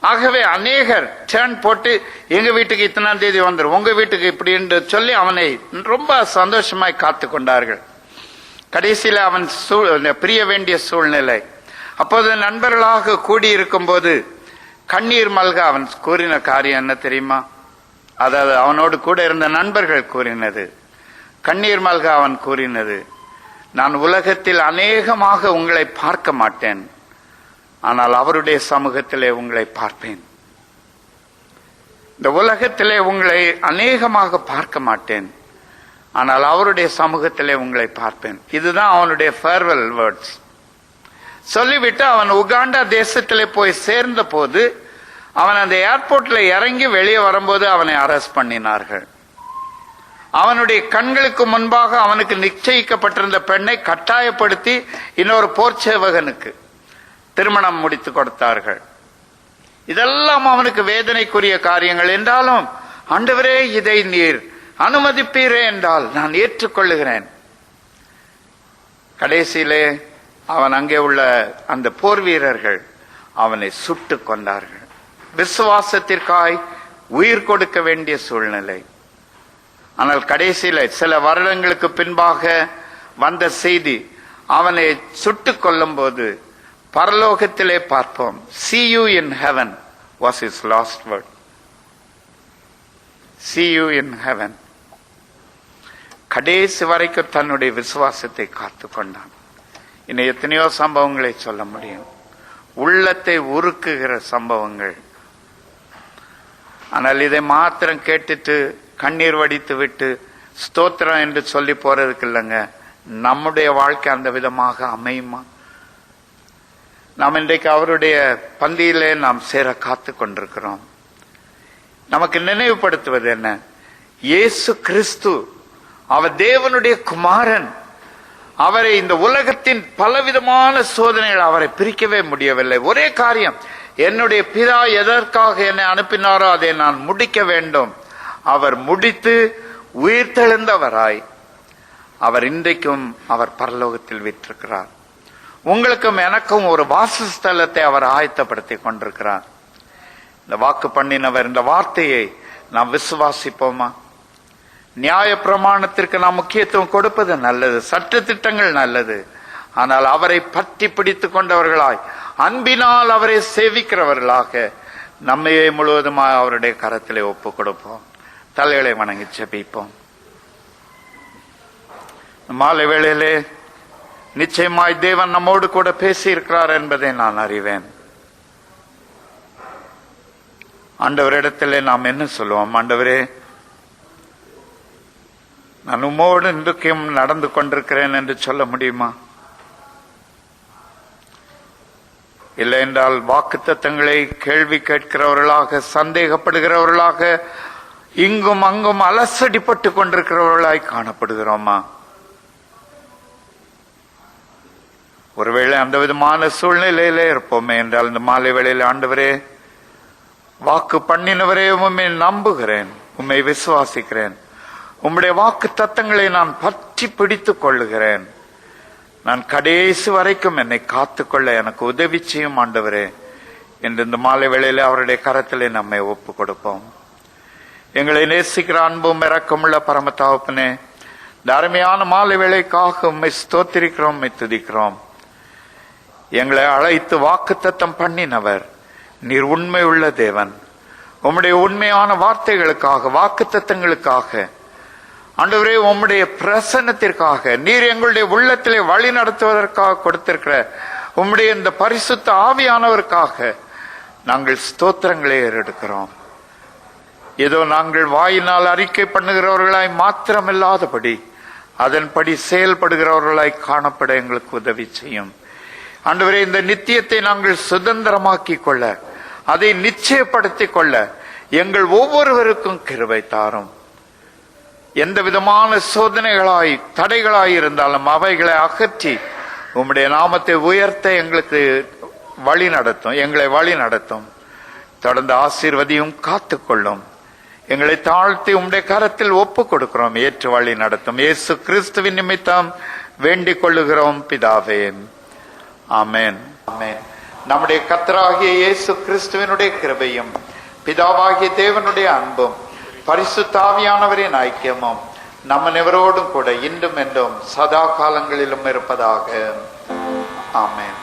ஆகவே அநேகர் டேர்ன் போட்டு எங்க வீட்டுக்கு இத்தனாம் தேதி வந்துடும், உங்க வீட்டுக்கு இப்படி என்று சொல்லி அவனை ரொம்ப சந்தோஷமாய் காத்து கொண்டார்கள். கடைசியில அவன் பிரிய வேண்டிய சூழ்நிலை. அப்போது நண்பர்களாக கூடியிருக்கும் போது கண்ணீர் மல்க அவன் கூறின காரியம் என்ன தெரியுமா? அதாவது அவனோடு கூட இருந்த நண்பர்கள் கூறினது, கண்ணீர் மல்க அவன் கூறினது, நான் உலகத்தில் அநேகமாக உங்களை பார்க்க மாட்டேன், ஆனால் அவருடைய சமூகத்திலே உங்களை பார்ப்பேன். இந்த உலகத்திலே உங்களை அநேகமாக பார்க்க மாட்டேன், ஆனால் அவருடைய சமூகத்திலே உங்களை பார்ப்பேன். இதுதான் அவனுடைய ஃபேர்வெல் வேர்ட்ஸ். சொல்லிவிட்டு அவன் உகாண்டா தேசத்திலே போய் சேர்ந்த போது அவன் அந்த ஏர்போர்ட்ல இறங்கி வெளியே வரும்போது அவனை அரெஸ்ட் பண்ணினார்கள். அவனுடைய கண்களுக்கு முன்பாக அவனுக்கு நிச்சயிக்கப்பட்டிருந்த பெண்ணை கட்டாயப்படுத்தி இன்னொரு போர்ச்சேவகனுக்கு திருமணம் முடித்து கொடுத்தார்கள். இதெல்லாம் அவனுக்கு வேதனைக்குரிய காரியங்கள். என்றாலும் ஆண்டவரே, இதை நீர் அனுமதிப்பீரே என்றால் நான் ஏற்றுக்கொள்ளுகிறேன். கடைசியிலே அவன் அங்கே உள்ள அந்த போர் வீரர்கள் அவனை சுட்டு கொண்டார்கள். விசுவாசத்திற்காய் உயிர் கொடுக்க வேண்டிய சூழ்நிலை. ஆனால் கடைசியில சில வருடங்களுக்கு பின்பாக வந்த செய்தி, அவனை சுட்டுக் கொல்லும் போது பரலோகத்திலே பார்ப்போம், see you in heaven was his last word. see you in heaven. கடைசி வரைக்கும் தன்னுடைய விசுவாசத்தை காத்து கொண்டான். இன்னும் எத்தனையோ சம்பவங்களை சொல்ல முடியும், உள்ளத்தை உருக்குகிற சம்பவங்கள். ஆனால் இதை மாத்திரம் கேட்டுட்டு கண்ணீர் வடித்து விட்டு ஸ்தோத்திரம் என்று சொல்லி போறதுக்கு இல்லைங்க. நம்முடைய வாழ்க்கை அந்த விதமாக அமையுமா? நாம் இன்றைக்கு அவருடைய பந்தியிலே நாம் சேர காத்து கொண்டிருக்கிறோம். நமக்கு நினைவுபடுத்துவது என்ன? இயேசு கிறிஸ்து அவர் தேவனுடைய குமாரன். அவரை இந்த உலகத்தின் பலவிதமான சோதனைகள் அவரை பிரிக்கவே முடியவில்லை. ஒரே காரியம், என்னுடைய பிதா எதற்காக என்னை அனுப்பினாரோ அதை நான் முடிக்க வேண்டும். அவர் முடித்து உயிர்த்தெழுந்தவராய் அவர் இன்றைக்கும் அவர் பரலோகத்தில் வீற்றிருக்கிறார். உங்களுக்கும் எனக்கும் ஒரு வாசஸ்தலத்தை அவர் ஆயத்தப்படுத்தி கொண்டிருக்கிறார். இந்த வாக்கு பண்ணினவர், இந்த வார்த்தையை நாம் விசுவாசிப்போமா? நியாய பிரமாணத்திற்கு நாம் முக்கியத்துவம் கொடுப்பது நல்லது, சட்ட திட்டங்கள் நல்லது. ஆனால் அவரை பற்றி பிடித்துக் கொண்டவர்களாய், அன்பினால் அவரை சேவிக்கிறவர்களாக நம்மையே முழுவதுமாக அவருடைய கரத்திலே ஒப்பு கொடுப்போம். தலைகளை வணங்கி ஜெபிப்போம். மாலை வேளையிலே நிச்சயமாய் தேவன் நம்மோடு கூட பேசி இருக்கிறார் என்பதை நான் அறிவேன். ஆண்டவரிடத்திலே நாம் என்ன சொல்லுவோம்? ஆண்டவரே, நான் உம்மோடு இன்றைக்கும் நடந்து கொண்டிருக்கிறேன் என்று சொல்ல முடியுமா? இல்லை என்றால் வாக்குத்தத்தங்களை கேள்வி கேட்கிறவர்களாக, சந்தேகப்படுகிறவர்களாக, இங்கும் அங்கும் அலசடிப்பட்டு கொண்டிருக்கிறவர்களாய் காணப்படுகிறோமா? ஒருவேளை அந்த விதமான சூழ்நிலையிலே இருப்போமே என்றால் இந்த மாலை வேளையில், ஆண்டவரே, வாக்கு பண்ணினவரே, உம்மை நம்புகிறேன், உம்மை விசுவாசிக்கிறேன், உம்முடைய வாக்கு தத்தங்களை நான் பற்றி பிடித்துக் கொள்ளுகிறேன், நான் கடைசி வரைக்கும் என்னை காத்துக்கொள்ள எனக்கு உதவி செய்யும் ஆண்டவரே என்று இந்த மாலை வேளையில அவருடைய கரத்திலே நம்மை ஒப்பு கொடுப்போம். எங்களை நேசிக்கிற அன்பும் இரக்கமுள்ள பரம தகப்பனே, இந்த அருமையான மாலை வேளைக்காக உம்மை ஸ்தோத்திரிக்கிறோம், உம்மை துதிக்கிறோம். எங்களை அழைத்து வாக்குத்தத்தம் பண்ணினவர் நீர் உண்மை உள்ள தேவன். உம்முடைய உண்மையான வார்த்தைகளுக்காக, வாக்குத்தத்தங்களுக்காக, ஆண்டவரே, உம்முடைய பிரசன்னத்திற்காக, நீர் எங்களுடைய உள்ளத்திலே வழி நடத்துவதற்காக கொடுத்திருக்கிற உம்முடைய இந்த பரிசுத்த ஆவியானவருக்காக நாங்கள் ஸ்தோத்திரங்களை ஏறெடுக்கிறோம். ஏதோ நாங்கள் வாயினால் அறிக்கை பண்ணுகிறவர்களாய் மாத்திரமில்லாதபடி அதன்படி செயல்படுகிறவர்களாய் காணப்பட எங்களுக்கு உதவி செய்யும். ஆண்டவரே, இந்த நித்தியத்தை நாங்கள் சுதந்திரமாக்கிக் கொள்ள, அதை நிச்சயப்படுத்திக் கொள்ள எங்கள் ஒவ்வொருவருக்கும் கிருபை தாரும். எந்த விதமான சோதனைகளாய், தடைகளாய் இருந்தாலும் அவைகளை அகற்றி உம்முடைய நாமத்தை உயர்த்த எங்களுக்கு வழி நடத்தும், எங்களை வழி நடத்தும். தொடர்ந்து ஆசீர்வதியும், காத்துக்கொள்ளும். எங்களை தாழ்த்தி உம்முடைய கரத்தில் ஒப்பு கொடுக்கிறோம், ஏற்று வழி நடத்தும். இயேசு கிறிஸ்துவின் நிமித்தம் வேண்டிக் கொள்ளுகிறோம் பிதாவே, ஆமென். ஆமென். நம்முடைய கர்த்தராகிய இயேசு கிறிஸ்துவினுடைய கிருபையும், பிதாவாகிய தேவனுடைய அன்பும், பரிசுத்த ஆவியானவரின் ஐக்கியமும் நம்ம அனைவரோடும் கூட இன்றும் என்றும் சதா காலங்களிலும் இருப்பதாக. ஆமென்.